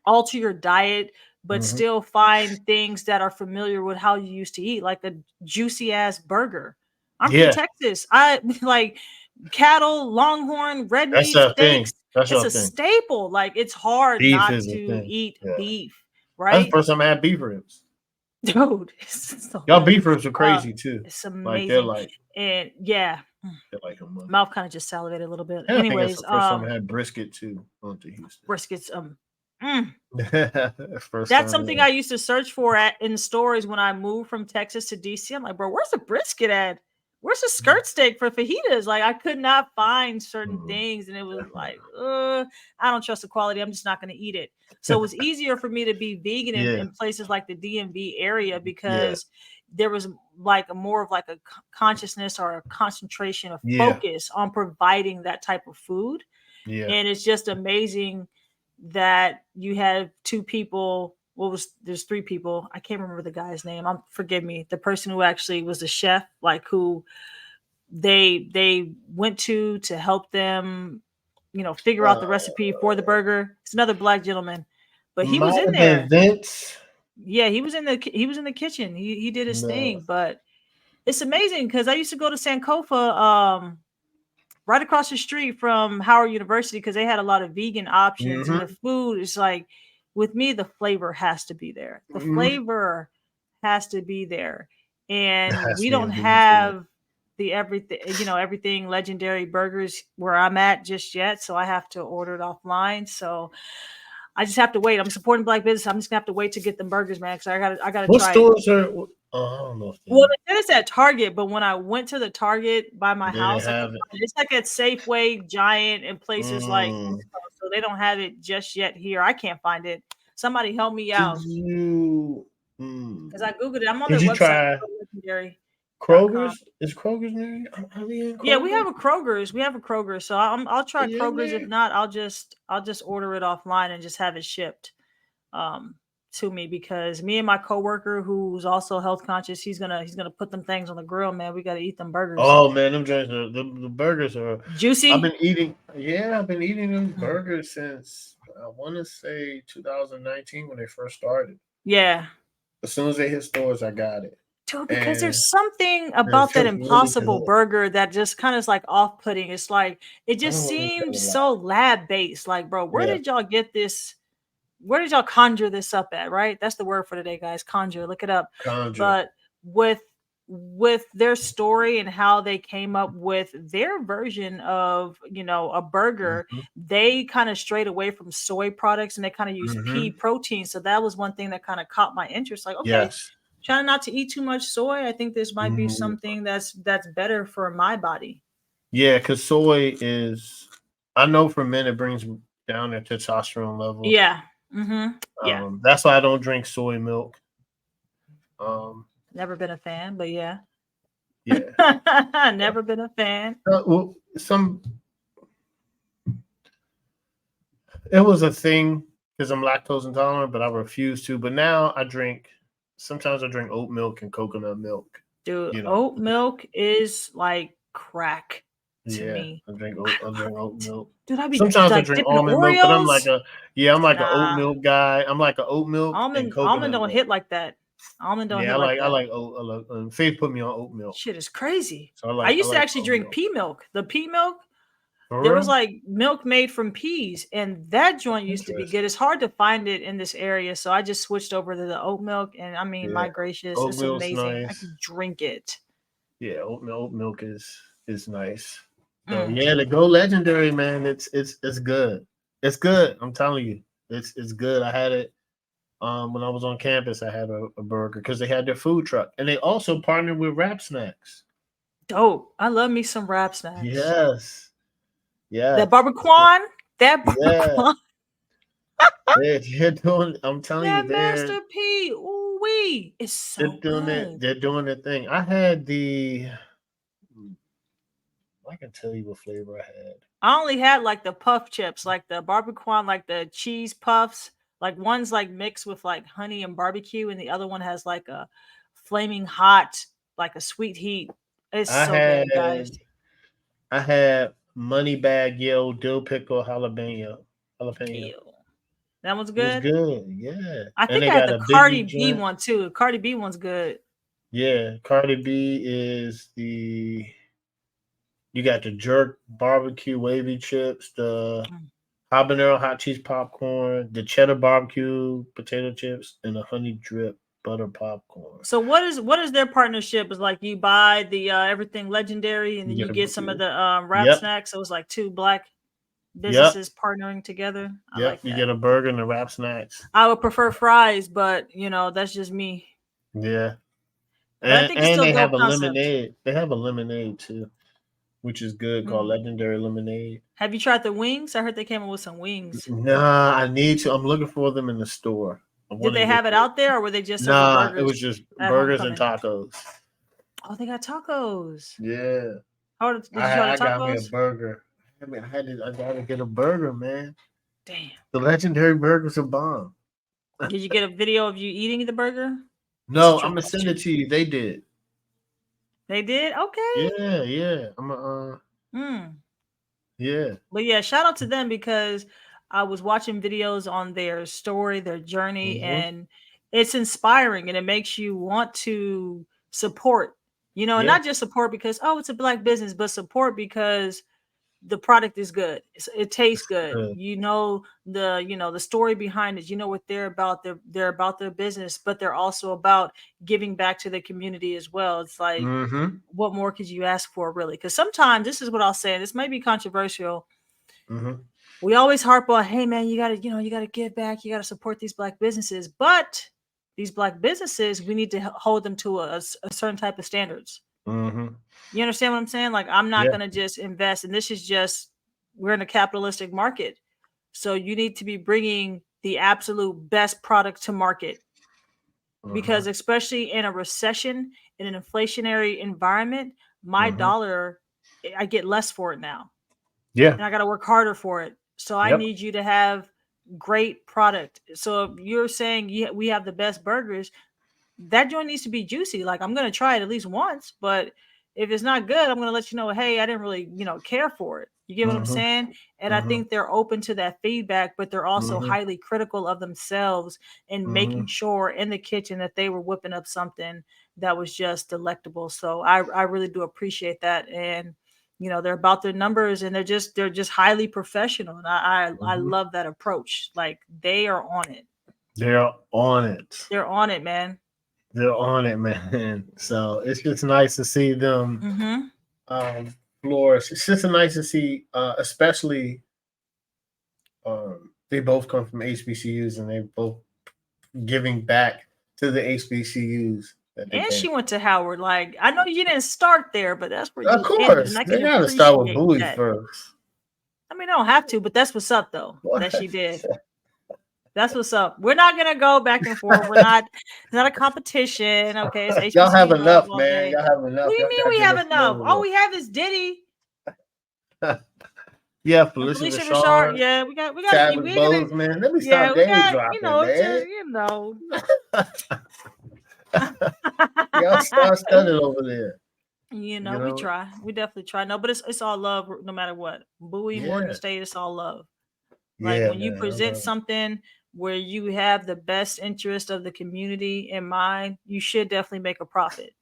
Speaker 2: alter your diet but
Speaker 1: Mm-hmm.
Speaker 2: still find things that are familiar with how you used to eat, like a juicy ass burger. I'm from
Speaker 1: Yeah.
Speaker 2: Texas. I like cattle, longhorn, red
Speaker 1: That's
Speaker 2: meat
Speaker 1: our
Speaker 2: steaks.
Speaker 1: thing. That's
Speaker 2: It's
Speaker 1: our
Speaker 2: a
Speaker 1: thing.
Speaker 2: staple. Like it's hard
Speaker 1: Beef
Speaker 2: not
Speaker 1: is a
Speaker 2: to
Speaker 1: thing.
Speaker 2: eat
Speaker 1: Yeah.
Speaker 2: beef,
Speaker 1: That's the
Speaker 2: right?
Speaker 1: first time I had beef ribs.
Speaker 2: Dude, it's so
Speaker 1: Y'all
Speaker 2: good.
Speaker 1: beef ribs are crazy too.
Speaker 2: It's
Speaker 1: Like
Speaker 2: amazing. And yeah,
Speaker 1: they're like a month.
Speaker 2: mouth kind of just salivated a little bit.
Speaker 1: And I think that's
Speaker 2: Anyways,
Speaker 1: the first time I had brisket too. On to Houston.
Speaker 2: briskets, mm.
Speaker 1: First
Speaker 2: That's
Speaker 1: time.
Speaker 2: something I used to search for in stores when I moved from Texas to DC. I'm like, bro, where's the brisket at? Where's the skirt steak for fajitas? Like, I could not find certain things, and it was like, I don't trust the quality. I'm just not going to eat it. So it was easier for me to be vegan
Speaker 1: Yeah.
Speaker 2: in places like the DMV area
Speaker 1: Yeah.
Speaker 2: because there was like a more of like a consciousness or a concentration of
Speaker 1: Yeah.
Speaker 2: focus on providing that type of food.
Speaker 1: Yeah.
Speaker 2: And it's just amazing that you have two people there's three people. I can't remember the guy's name. Forgive me. The person who actually was the chef, like who they went to help them, figure out the recipe for the burger. It's another black gentleman, but he was in there.
Speaker 1: Vince.
Speaker 2: Yeah, he was in the kitchen. He did his thing, but it's amazing because I used to go to Sankofa, right across the street from Howard University, because they had a lot of vegan options, and the food is like, with me, the flavor has to be there. The flavor has to be there, and we don't have the everything legendary burgers where I'm at just yet, so I have to order it offline. So I just have to wait. I'm supporting black business. I'm just gonna have to wait to get them burgers, man, because I gotta
Speaker 1: what
Speaker 2: try
Speaker 1: stores
Speaker 2: it.
Speaker 1: are? I don't know.
Speaker 2: Well, they said it's at Target, but when I went to the Target by my house, it's like at Safeway, Giant, and places like East Coast, so they don't have it just yet here. I can't find it. Somebody help me out. Because I googled it. I'm on their website.
Speaker 1: Try
Speaker 2: legendary.
Speaker 1: Kroger's? Is Kroger's near you? Are we in Kroger?
Speaker 2: Yeah, we have a Kroger's. So I'll try Kroger's. If not, I'll just order it offline and just have it shipped to me, because me and my coworker, who's also health conscious, he's gonna put them things on the grill, man. We gotta eat them burgers.
Speaker 1: Oh man, them joints the burgers are
Speaker 2: juicy.
Speaker 1: I've been eating those burgers since I want to say 2019 when they first started.
Speaker 2: Yeah.
Speaker 1: As soon as they hit stores, I got it.
Speaker 2: Dude, because there's something about that Impossible burger that just kind of is like off-putting. It's like, it just seems so lab-based. Like, bro, where did y'all get this? Where did y'all conjure this up at, right? That's the word for today, guys. Conjure. Look it up. But with their story and how they came up with their version of, a burger, they kind of strayed away from soy products and they kind of use pea protein. So that was one thing that kind of caught my interest. Like, okay, trying not to eat too much soy. I think this might be something that's better for my body. Yeah,
Speaker 1: because soy is, I know for men it brings down their testosterone level.
Speaker 2: Yeah.
Speaker 1: That's why I don't drink soy milk.
Speaker 2: Never been a fan, but yeah.
Speaker 1: Yeah.
Speaker 2: Never been a fan.
Speaker 1: Well, it was a thing because I'm lactose intolerant, but I refuse to. But now sometimes I drink oat milk and coconut milk.
Speaker 2: Dude, oat milk is like crack to me.
Speaker 1: I drink oat milk.
Speaker 2: Dude,
Speaker 1: sometimes I drink almond milk, but I'm like an oat milk guy. I'm like an oat milk.
Speaker 2: Almond don't milk. Hit like that. Almond don't hit like that.
Speaker 1: I like oat. Faith put me on oat milk.
Speaker 2: Shit is crazy. So I used to actually drink pea milk. The pea milk, there was like milk made from peas, and that joint used to be good. It's hard to find it in this area, so I just switched over to the oat milk, and I mean, my gracious, it's amazing. Nice. I can drink it.
Speaker 1: Yeah, oat milk is nice. So the Go Legendary, man, it's good. It's good. I'm telling you, it's good. I had it when I was on campus. I had a burger because they had their food truck, and they also partnered with Rap Snacks.
Speaker 2: Dope. I love me some Rap Snacks.
Speaker 1: Yes. Yeah.
Speaker 2: That barbacoa.
Speaker 1: They're doing. I'm telling you,
Speaker 2: Master P. Ooh wee. It's so good.
Speaker 1: They're doing their thing. I had I can tell you what flavor I had.
Speaker 2: I only had like the puff chips, like the barbacoa, like the cheese puffs. Like one's like mixed with like honey and barbecue, and the other one has like a flaming hot, like a sweet heat. It's good, guys.
Speaker 1: I had Money Bag Yo dill pickle jalapeno.
Speaker 2: That one's good.
Speaker 1: It was good, yeah.
Speaker 2: I think I had the Cardi B one too. The Cardi B one's good.
Speaker 1: Yeah, Cardi B is the. You got the jerk barbecue wavy chips, the habanero hot cheese popcorn, the cheddar barbecue potato chips, and the honey drip butter popcorn.
Speaker 2: So what is their partnership? Is like you buy the everything legendary, and then you get some of the Rap Snacks. So it's like two black businesses partnering together. I like that.
Speaker 1: You get a burger and the Rap Snacks.
Speaker 2: I would prefer fries, but that's just me.
Speaker 1: Yeah,
Speaker 2: I think it's still
Speaker 1: they have a lemonade. They have a lemonade too, which is good, called Legendary Lemonade.
Speaker 2: Have you tried the wings? I heard they came up with some wings.
Speaker 1: Nah, I need to. I'm looking for them in the store.
Speaker 2: Did they have it out there, or were they just
Speaker 1: burgers? It was just burgers and tacos.
Speaker 2: Oh, they got tacos.
Speaker 1: Yeah.
Speaker 2: Did you try the tacos?
Speaker 1: I got me a burger. I gotta get a burger, man.
Speaker 2: Damn.
Speaker 1: The Legendary burgers are bomb.
Speaker 2: Did you get a video of you eating the burger?
Speaker 1: No, I'm gonna send it to you. They did.
Speaker 2: They did? Okay.
Speaker 1: Yeah. Yeah.
Speaker 2: But yeah, shout out to them because I was watching videos on their story, their journey,
Speaker 1: Mm-hmm.
Speaker 2: and it's inspiring and it makes you want to support, and
Speaker 1: Yeah.
Speaker 2: not just support because, oh, it's a black business, but support because the product is good. It tastes good.
Speaker 1: Good.
Speaker 2: The story behind it. You know what they're about. They're about their business, but they're also about giving back to the community as well. It's like,
Speaker 1: Mm-hmm.
Speaker 2: what more could you ask for, really? Because sometimes this is what I'll say. And this may be controversial.
Speaker 1: Mm-hmm.
Speaker 2: We always harp on, hey man, you gotta give back. You gotta support these black businesses, but these black businesses, we need to hold them to a certain type of standards.
Speaker 1: Mm-hmm.
Speaker 2: You understand what I'm saying? Like, I'm not
Speaker 1: Yeah.
Speaker 2: going to just invest. And this is just, we're in a capitalistic market. So you need to be bringing the absolute best product to market. Because especially in a recession, in an inflationary environment, my dollar, I get less for it now.
Speaker 1: Yeah.
Speaker 2: And I got to work harder for it. So I
Speaker 1: Yep.
Speaker 2: need you to have great product. So if you're saying we have the best burgers, that joint needs to be juicy. Like, I'm gonna try it at least once, but if it's not good, I'm gonna let you know, hey, I didn't really, care for it. You get what I'm
Speaker 1: Mm-hmm.
Speaker 2: saying? And I
Speaker 1: Mm-hmm.
Speaker 2: think they're open to that feedback, but they're also
Speaker 1: Mm-hmm.
Speaker 2: highly critical of themselves and
Speaker 1: Mm-hmm.
Speaker 2: making sure in the kitchen that they were whipping up something that was just delectable. So I really do appreciate that. And they're about their numbers and they're just highly professional. And I
Speaker 1: Mm-hmm.
Speaker 2: love that approach. Like, they are on it.
Speaker 1: They're on it.
Speaker 2: They're on it, man.
Speaker 1: They're on it, man. So it's just nice to see them
Speaker 2: Mm-hmm.
Speaker 1: flourish. It's just nice to see, especially they both come from HBCUs and they both giving back to the HBCUs that they
Speaker 2: And
Speaker 1: came.
Speaker 2: she went to Howard. Like, I know you didn't start there, but that's where
Speaker 1: Of
Speaker 2: you ended, and
Speaker 1: course,
Speaker 2: I
Speaker 1: they
Speaker 2: can
Speaker 1: gotta start with
Speaker 2: appreciate
Speaker 1: Bowie
Speaker 2: that.
Speaker 1: first.
Speaker 2: I mean, I don't have to, but that's what's up, though, that
Speaker 1: What?
Speaker 2: she did. That's what's up. We're not gonna go back and forth. We're not. It's not a competition. Okay, it's
Speaker 1: Y'all have
Speaker 2: HBCU love
Speaker 1: enough,
Speaker 2: all
Speaker 1: man.
Speaker 2: day.
Speaker 1: Y'all have
Speaker 2: What
Speaker 1: enough.
Speaker 2: do you
Speaker 1: Y'all
Speaker 2: mean
Speaker 1: gotta
Speaker 2: we
Speaker 1: get
Speaker 2: have
Speaker 1: us
Speaker 2: enough? All
Speaker 1: more.
Speaker 2: we have is Diddy
Speaker 1: Yeah,
Speaker 2: and
Speaker 1: Felicia
Speaker 2: Felicia Rashard.
Speaker 1: Rashard,
Speaker 2: Yeah, we got.
Speaker 1: Chadwick
Speaker 2: We're gonna.
Speaker 1: Boseman. Let me
Speaker 2: Yeah,
Speaker 1: stop
Speaker 2: we
Speaker 1: name
Speaker 2: got.
Speaker 1: dropping, man. Y'all star studded over there. You
Speaker 2: We
Speaker 1: know?
Speaker 2: try. We definitely try. No, but it's all love, no matter what. Bowie, Morgan
Speaker 1: Yeah.
Speaker 2: State, it's all love. Like,
Speaker 1: Yeah,
Speaker 2: when you
Speaker 1: man. I
Speaker 2: present
Speaker 1: love it.
Speaker 2: something where you have the best interest of the community in mind, you should definitely make a profit.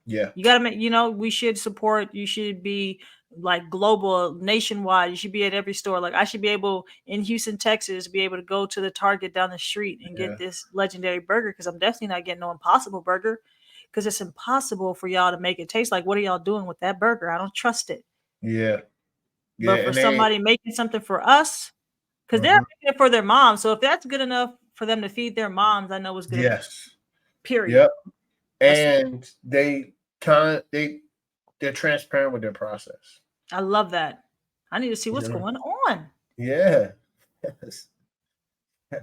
Speaker 1: Yeah.
Speaker 2: You got to make, we should support, you should be like global, nationwide. You should be at every store. Like, I should be able in Houston, Texas, be able to go to the Target down the street and
Speaker 1: Yeah.
Speaker 2: get this legendary burger, because I'm definitely not getting no Impossible Burger, because it's impossible for y'all to make it taste like, what are y'all doing with that burger? I don't trust it.
Speaker 1: Yeah. Yeah.
Speaker 2: But for
Speaker 1: And they
Speaker 2: somebody making something for us, because they're making it for their moms. So if that's good enough for them to feed their moms, I know it's good enough.
Speaker 1: yes.
Speaker 2: Period.
Speaker 1: Yep. And they're transparent with their process.
Speaker 2: I love that. I need to see what's going on.
Speaker 1: Yeah. Yes.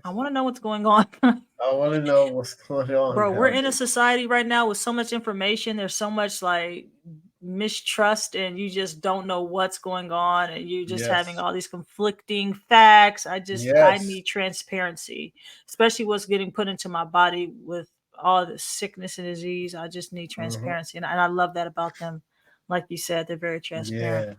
Speaker 2: I want to know what's going on.
Speaker 1: I want to know what's going on.
Speaker 2: Bro, we're in a society right now with so much information. There's so much like mistrust, and you just don't know what's going on, and you're just having all these conflicting facts. I need transparency, especially what's getting put into my body with all the sickness and disease. I just need transparency. And I love that about them. Like you said, they're very transparent.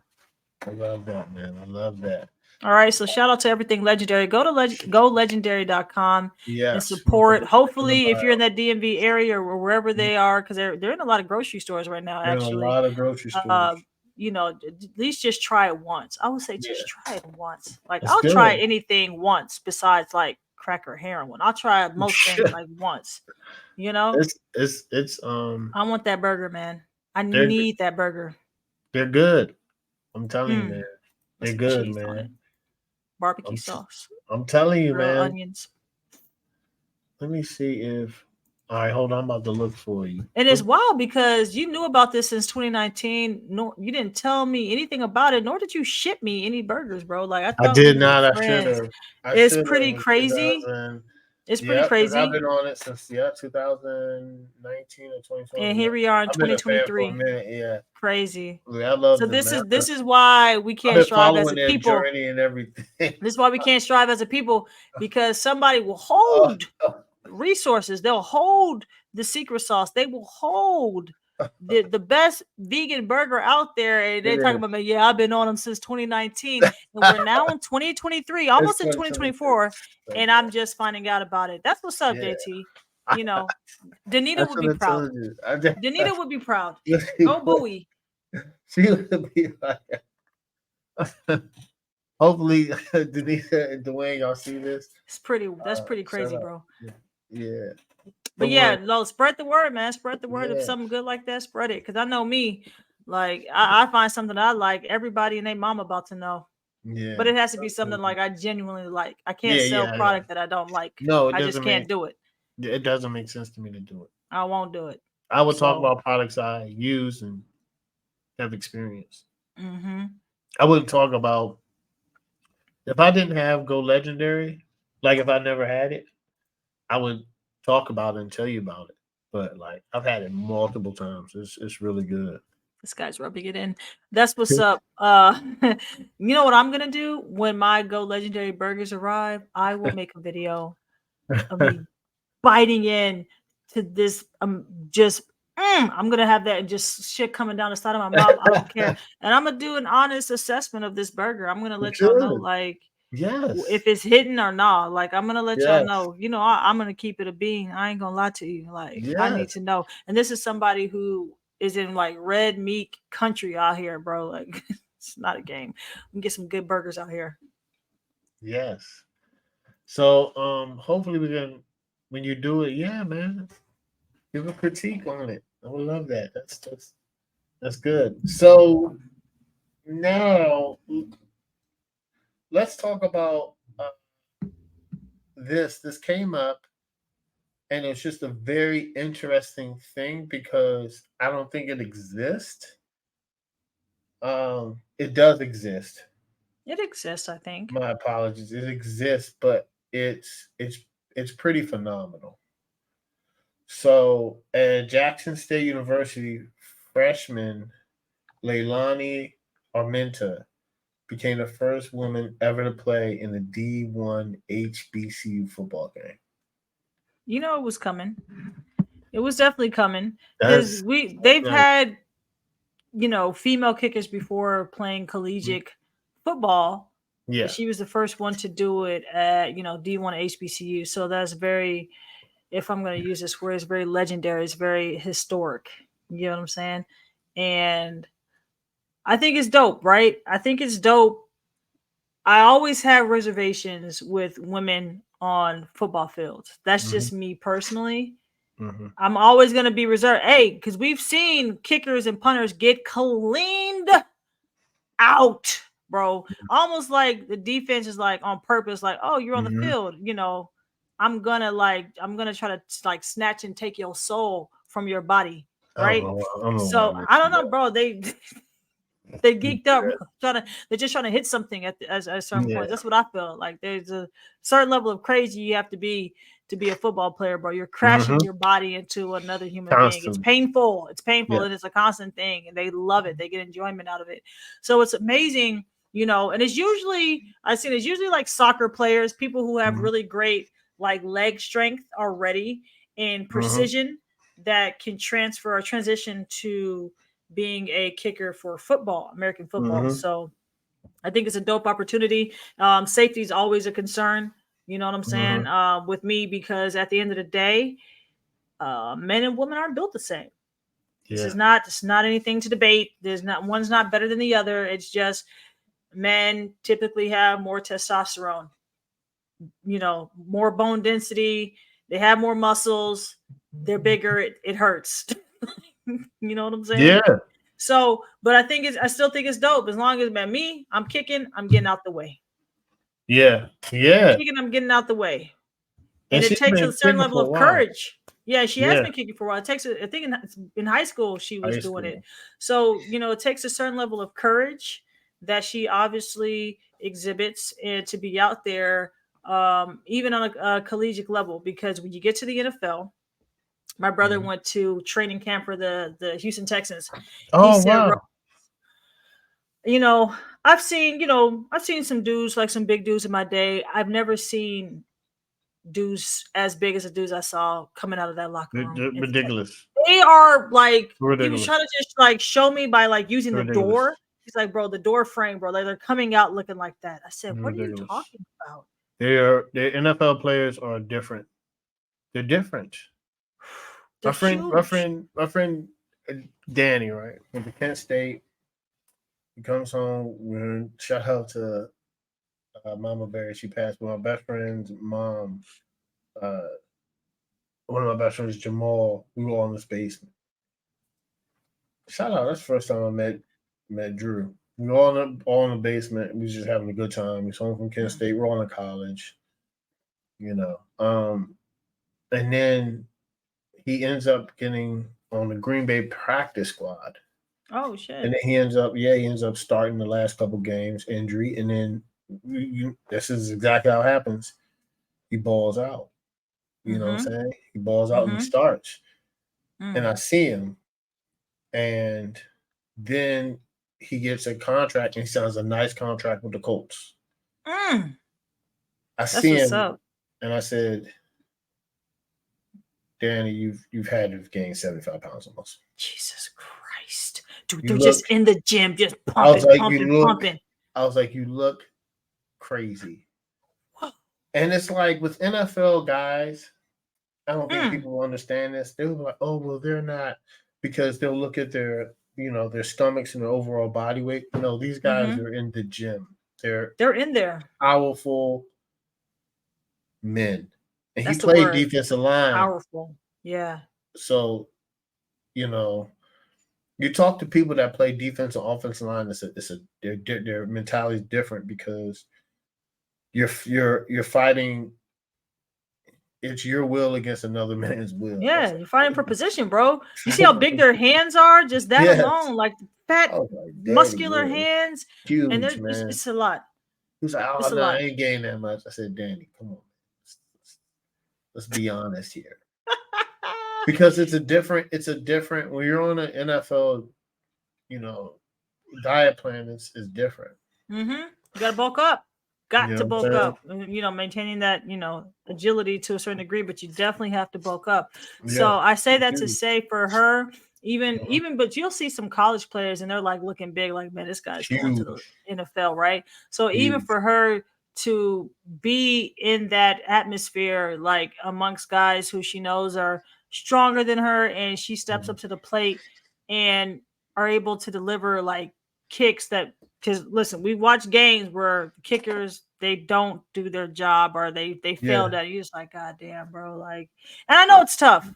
Speaker 1: Yeah. I love that, man. I love that.
Speaker 2: All right, so shout out to everything legendary. Go to golegendary.com and
Speaker 1: Yes.
Speaker 2: support. Hopefully, if you're in that DMV area or wherever they are, because they're in a lot of grocery stores right now.
Speaker 1: They're in
Speaker 2: Actually,
Speaker 1: a lot of grocery stores.
Speaker 2: At least just try it once. I would say just try it once. Like,
Speaker 1: It's
Speaker 2: I'll
Speaker 1: good.
Speaker 2: try anything once besides like crack or heroin. I'll try most things like once.
Speaker 1: It's
Speaker 2: I want that burger, man. I need that burger.
Speaker 1: They're good. I'm telling you, man. They're good,
Speaker 2: cheese on it.
Speaker 1: man.
Speaker 2: Barbecue sauce.
Speaker 1: I'm telling you,
Speaker 2: Grilled
Speaker 1: man.
Speaker 2: onions.
Speaker 1: Let me see if. All right, hold on. I'm about to look for you.
Speaker 2: And it's wild because you knew about this since 2019. No, you didn't tell me anything about it, nor did you ship me any burgers, bro. Like, I thought
Speaker 1: I did
Speaker 2: we
Speaker 1: not.
Speaker 2: were
Speaker 1: I
Speaker 2: friends.
Speaker 1: should have.
Speaker 2: It's pretty crazy. It's pretty crazy.
Speaker 1: I've been on it since 2019 or 2020.
Speaker 2: And here we are in
Speaker 1: I've been a fan
Speaker 2: 2023.
Speaker 1: for a minute. Yeah,
Speaker 2: crazy.
Speaker 1: I love.
Speaker 2: So this is why we can't strive as a people.
Speaker 1: Journey and everything.
Speaker 2: This is why we can't strive as a people, because somebody will hold resources. They'll hold the secret sauce. They will hold the best vegan burger out there. And they're talking about, yeah, I've been on them since 2019. And we're now in 2023, almost in 2024. And I'm just finding out about it. That's what's up, JT. You know, Danita would be proud. Danita would be proud. Go Bowie.
Speaker 1: She would be like, hopefully, Danita and Dwayne, y'all see this.
Speaker 2: It's pretty. That's pretty crazy, bro.
Speaker 1: Yeah.
Speaker 2: But yeah, spread the word, man. Spread the word. If something good like that, spread it. Because I know me, like I find something I like, everybody and their mom about to know. Yeah. But it has to be something like I genuinely like. I can't sell product that I don't like.
Speaker 1: No,
Speaker 2: I just can't do it.
Speaker 1: It doesn't make sense to me to do it.
Speaker 2: I won't do it.
Speaker 1: I would talk about products I use and have experience.
Speaker 2: Mm-hmm.
Speaker 1: I wouldn't talk about if I didn't have Go Legendary, like if I never had it, I would talk about it and tell you about it. But like I've had it multiple times. It's really good.
Speaker 2: This guy's rubbing it in. That's what's up. You know what I'm gonna do when my Go Legendary burgers arrive? I will make a video of me biting in to this. I'm gonna have that just shit coming down the side of my mouth. I don't care, and I'm gonna do an honest assessment of this burger. I'm gonna let y'all know, like, if it's hitting or not. Like, I'm gonna let y'all know. You know, I'm gonna keep it a bean. I ain't gonna lie to you. Like, I need to know. And this is somebody who is in like red meat country out here, bro. Like, it's not a game. We can get some good burgers out here.
Speaker 1: Yes. So, hopefully we can. When you do it, man, give a critique on it. I would love that. That's good. So now let's talk about this. This came up, and it's just a very interesting thing because I don't think it exists. It does exist.
Speaker 2: It exists, I think.
Speaker 1: My apologies. It exists, but it's pretty phenomenal. So at Jackson State University, freshman Leilani Armenta became the first woman ever to play in the D1 HBCU football game.
Speaker 2: You know it was coming. It was definitely coming. Because they've had, you know, female kickers before playing collegiate football.
Speaker 1: Yeah.
Speaker 2: She was the first one to do it at, you know, D1 HBCU. So that's very, if I'm going to use this word, it's very legendary. It's very historic. You know what I'm saying? And I think it's dope, right? I think it's dope. I always have reservations with women on football fields. That's just me personally.
Speaker 1: Mm-hmm.
Speaker 2: I'm always going to be reserved. Hey, because we've seen kickers and punters get cleaned out, bro. Almost like the defense is like on purpose, like, oh, you're on the field, you know, I'm gonna try to like snatch and take your soul from your body, right? So I don't know, bro. They geeked up, they're just trying to hit something at a certain point. That's what I feel like. There's a certain level of crazy you have to be a football player, bro. You're crashing your body into another human being. It's painful. And it's a constant thing, and they love it. They get enjoyment out of it. So it's amazing, you know. And it's usually like soccer players, people who have really great like leg strength already and precision that can transfer or transition to being a kicker for football, American football. So I think it's a dope opportunity. Safety is always a concern. You know what I'm saying? With me, because at the end of the day, men and women aren't built the same. This is not anything to debate. One's not better than the other. It's just men typically have more testosterone, you know, more bone density. They have more muscles. They're bigger. It hurts. You know what I'm saying?
Speaker 1: Yeah.
Speaker 2: So, but I still think it's dope. As long as, man, me, I'm kicking, I'm getting out the way.
Speaker 1: Yeah.
Speaker 2: I'm getting out the way. And it takes a certain level of courage. Yeah, she has been kicking for a while. It takes, I think in high school, she was doing it. So, you know, it takes a certain level of courage that she obviously exhibits to be out there, even on a collegiate level. Because when you get to the NFL, my brother went to training camp for the Houston Texans.
Speaker 1: Oh, wow.
Speaker 2: You know, I've seen some dudes, like some big dudes in my day. I've never seen dudes as big as the dudes I saw coming out of that locker room.
Speaker 1: They're ridiculous.
Speaker 2: They are like,
Speaker 1: Ridiculous.
Speaker 2: he was trying to just like show me by like using the
Speaker 1: Ridiculous.
Speaker 2: door. He's like, bro, the door frame, bro. Like they're coming out looking like that. I said, what
Speaker 1: Ridiculous.
Speaker 2: are you talking about?
Speaker 1: Their NFL players are different. They're different. My friend Danny, right? Went to Kent State. He comes home. Shout out to Mama Berry. She passed with my best friend's mom. One of my best friends, Jamal. We were all in this basement. Shout out! That's the first time I met Drew. We were all in the basement. We was just having a good time. He's home from Kent State. We're all in college. And then he ends up getting on the Green Bay practice squad.
Speaker 2: Oh shit!
Speaker 1: And then he ends up starting the last couple games, injury, and then this is exactly how it happens. He balls out. You know what I'm saying? He balls out and he starts. And I see him, and then he gets a contract and he signs a nice contract with the Colts. I see him, and I said, Danny, you've had to gain 75 pounds almost.
Speaker 2: Jesus Christ. Dude, they're just in the gym, just pumping.
Speaker 1: I was like, you look crazy. And it's like with NFL guys, I don't think people will understand this. They'll be like, oh, well, they're not, because they'll look at their stomachs and their overall body weight. No, these guys are in the gym. They're in there. Powerful men. And he played defensive line.
Speaker 2: Powerful. Yeah.
Speaker 1: So, you talk to people that play defense or offensive line, their mentality is different because you're fighting. It's your will against another man's will.
Speaker 2: Yeah, you're fighting for position, bro. You see how big their hands are? Just that alone, like fat, muscular hands.
Speaker 1: Huge,
Speaker 2: and
Speaker 1: man.
Speaker 2: It's a lot.
Speaker 1: He was like, oh, no, I ain't gained that much. I said, Danny, come on. Let's be honest here. Because it's a different, when you're on an NFL, diet plan is different.
Speaker 2: You got to bulk up. To bulk up, maintaining that, agility to a certain degree, but you definitely have to bulk up. Yeah, so I say that to say for her, but you'll see some college players and they're like looking big, like, man, this guy's going to the NFL, right? So even for her to be in that atmosphere, like amongst guys who she knows are stronger than her, and she steps up to the plate and are able to deliver like kicks that, because listen, we watch games where kickers, they don't do their job or they failed at it. You're just like, God damn, bro. Like, and I know it's tough.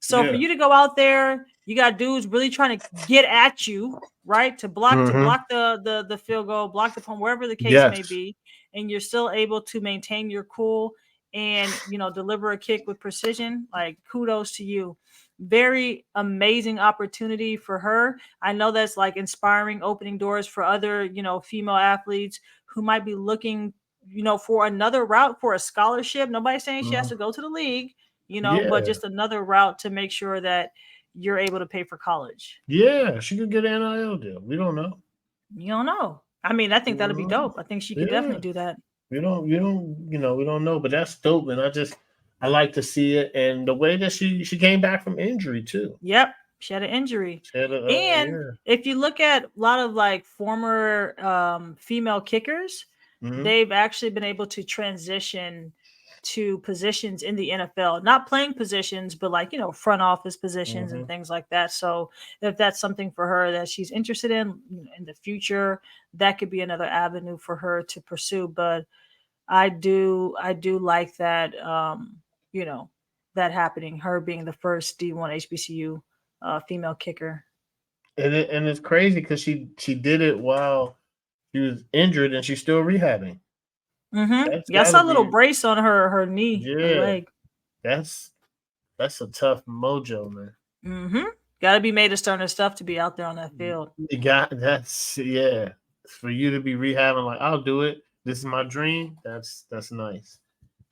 Speaker 2: So for you to go out there, you got dudes really trying to get at you, right? To block the field goal, block the punt, wherever the case may be, and you're still able to maintain your cool and deliver a kick with precision. Like, kudos to you. Very amazing opportunity for her. I know that's like inspiring, opening doors for other, female athletes who might be looking, for another route for a scholarship. Nobody's saying she has to go to the league, but just another route to make sure that you're able to pay for college.
Speaker 1: Yeah, she could get an NIL deal. We don't know.
Speaker 2: You don't know. I mean, I think that'd be dope. I think she could definitely do that.
Speaker 1: We don't know, but that's dope. And I like to see it, and the way that she came back from injury too.
Speaker 2: Yep, she had an injury. If you look at a lot of like former female kickers, they've actually been able to transition to positions in the NFL, not playing positions, but like front office positions and things like that. So if that's something for her that she's interested in the future, that could be another avenue for her to pursue. But I do like that. That happening, her being the first D1 HBCU female kicker.
Speaker 1: And it's crazy because she did it while she was injured and she's still rehabbing.
Speaker 2: I saw a little brace on her knee, her leg.
Speaker 1: That's a tough mojo, man.
Speaker 2: Got to be made of sterner stuff to be out there on that field.
Speaker 1: For you to be rehabbing, like, I'll do it. This is my dream. That's nice.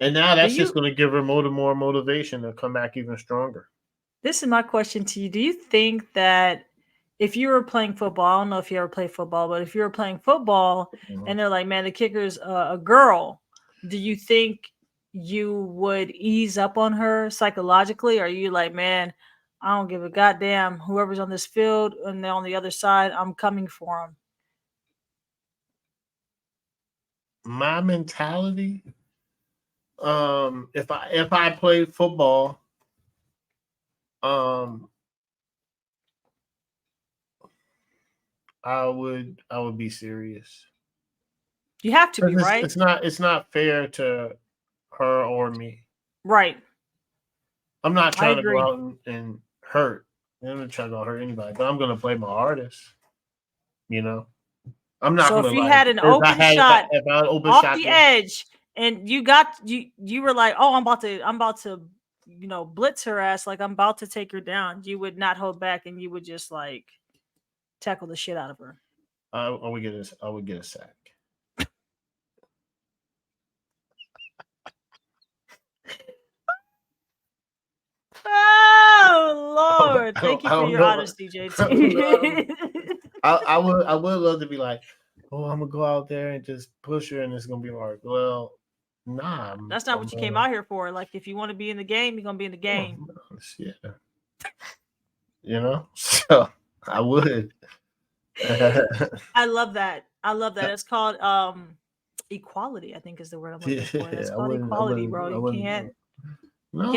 Speaker 1: And now that's just going to give her more motivation to come back even stronger.
Speaker 2: This is my question to you. Do you think that if you were playing football, I don't know if you ever played football, but if you were playing football and they're like, man, the kicker's a girl, do you think you would ease up on her psychologically? Or are you like, man, I don't give a goddamn whoever's on this field and they're on the other side, I'm coming for them?
Speaker 1: My mentality, if I played football, I would be serious.
Speaker 2: You have to be, right?
Speaker 1: It's not fair to her or me.
Speaker 2: Right.
Speaker 1: I'm not trying to go out and hurt. I'm not trying to hurt anybody, but I'm gonna play my hardest. You know, I'm not
Speaker 2: So
Speaker 1: gonna
Speaker 2: if you
Speaker 1: like
Speaker 2: had an open shot
Speaker 1: if I open
Speaker 2: off
Speaker 1: shot
Speaker 2: the edge, and you were like, oh, I'm about to, blitz her ass, like I'm about to take her down, you would not hold back, and you would just like tackle the shit out of her.
Speaker 1: I would get a sack.
Speaker 2: Oh Lord, thank you for your honesty, JT.
Speaker 1: I would love to be like, oh, I'm gonna go out there and just push her, and it's gonna be hard. Well, nah,
Speaker 2: that's not what you came out here for. Like, if you want to be in the game, you're gonna be in the game.
Speaker 1: Yeah, you know. So I would.
Speaker 2: I love that. It's called equality, I think is the word I'm looking for. That's called equality, bro. You can't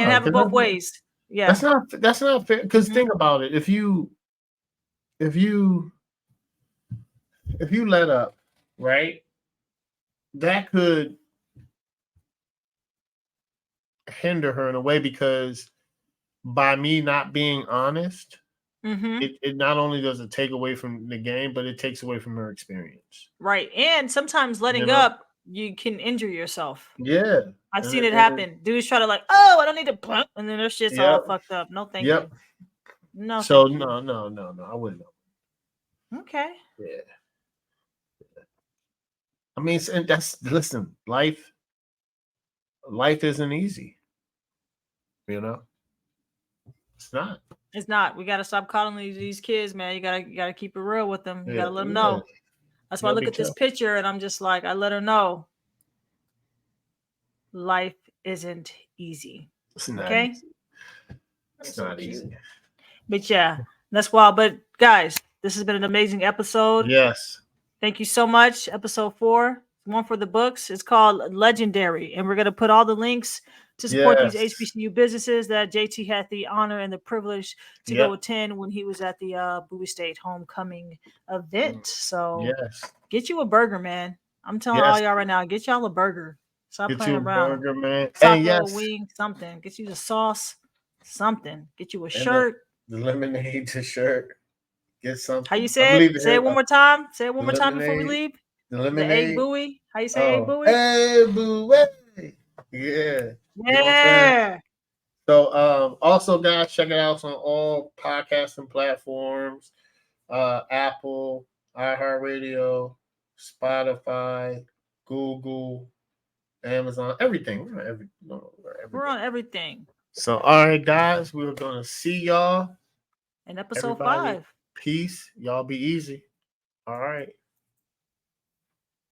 Speaker 2: have it both ways. Yeah,
Speaker 1: that's not fair. Because think about it. If you let up, right, that could hinder her in a way, because by me not being honest, it not only does it take away from the game, but it takes away from her experience.
Speaker 2: Right. And sometimes letting up, you can injure yourself.
Speaker 1: Yeah.
Speaker 2: I've seen it happen. Dudes try to like, oh, I don't need to pump, and then their shit's all fucked up. No, thank you. No,
Speaker 1: so
Speaker 2: thank you.
Speaker 1: No, I wouldn't.
Speaker 2: Okay.
Speaker 1: Yeah. I mean, listen, life isn't easy. You know? It's not.
Speaker 2: It's not. We gotta stop calling these kids, man. You gotta keep it real with them. You gotta let them know. That's why I look at this picture and I'm just like, I let her know life isn't easy.
Speaker 1: It's not
Speaker 2: okay?
Speaker 1: Easy. It's not easy.
Speaker 2: But yeah, that's wild. But guys, this has been an amazing episode.
Speaker 1: Yes.
Speaker 2: Thank you so much. Episode 4, one for the books. It's called Legendary. And we're going to put all the links to support these HBCU businesses that JT had the honor and the privilege to go attend when he was at the Bowie State Homecoming event. So get you a burger, man. I'm telling all y'all right now, get y'all a burger. Stop playing around.
Speaker 1: Burger, man.
Speaker 2: Taco, wing, something. Get you the sauce, something. Get you a shirt.
Speaker 1: The lemonade to shirt. Get something.
Speaker 2: How you say it? Say it one more time. Say it one more time before we leave.
Speaker 1: The lemonade.
Speaker 2: The egg Bowie. How you say egg Bowie?
Speaker 1: Egg Bowie. Yeah.
Speaker 2: Yeah.
Speaker 1: So also guys, check it out on all podcasting platforms. Apple, iHeartRadio, Spotify, Google, Amazon, everything.
Speaker 2: We're on everything.
Speaker 1: So all right, guys, we're gonna see y'all
Speaker 2: in episode 5.
Speaker 1: Peace. Y'all be easy. All right.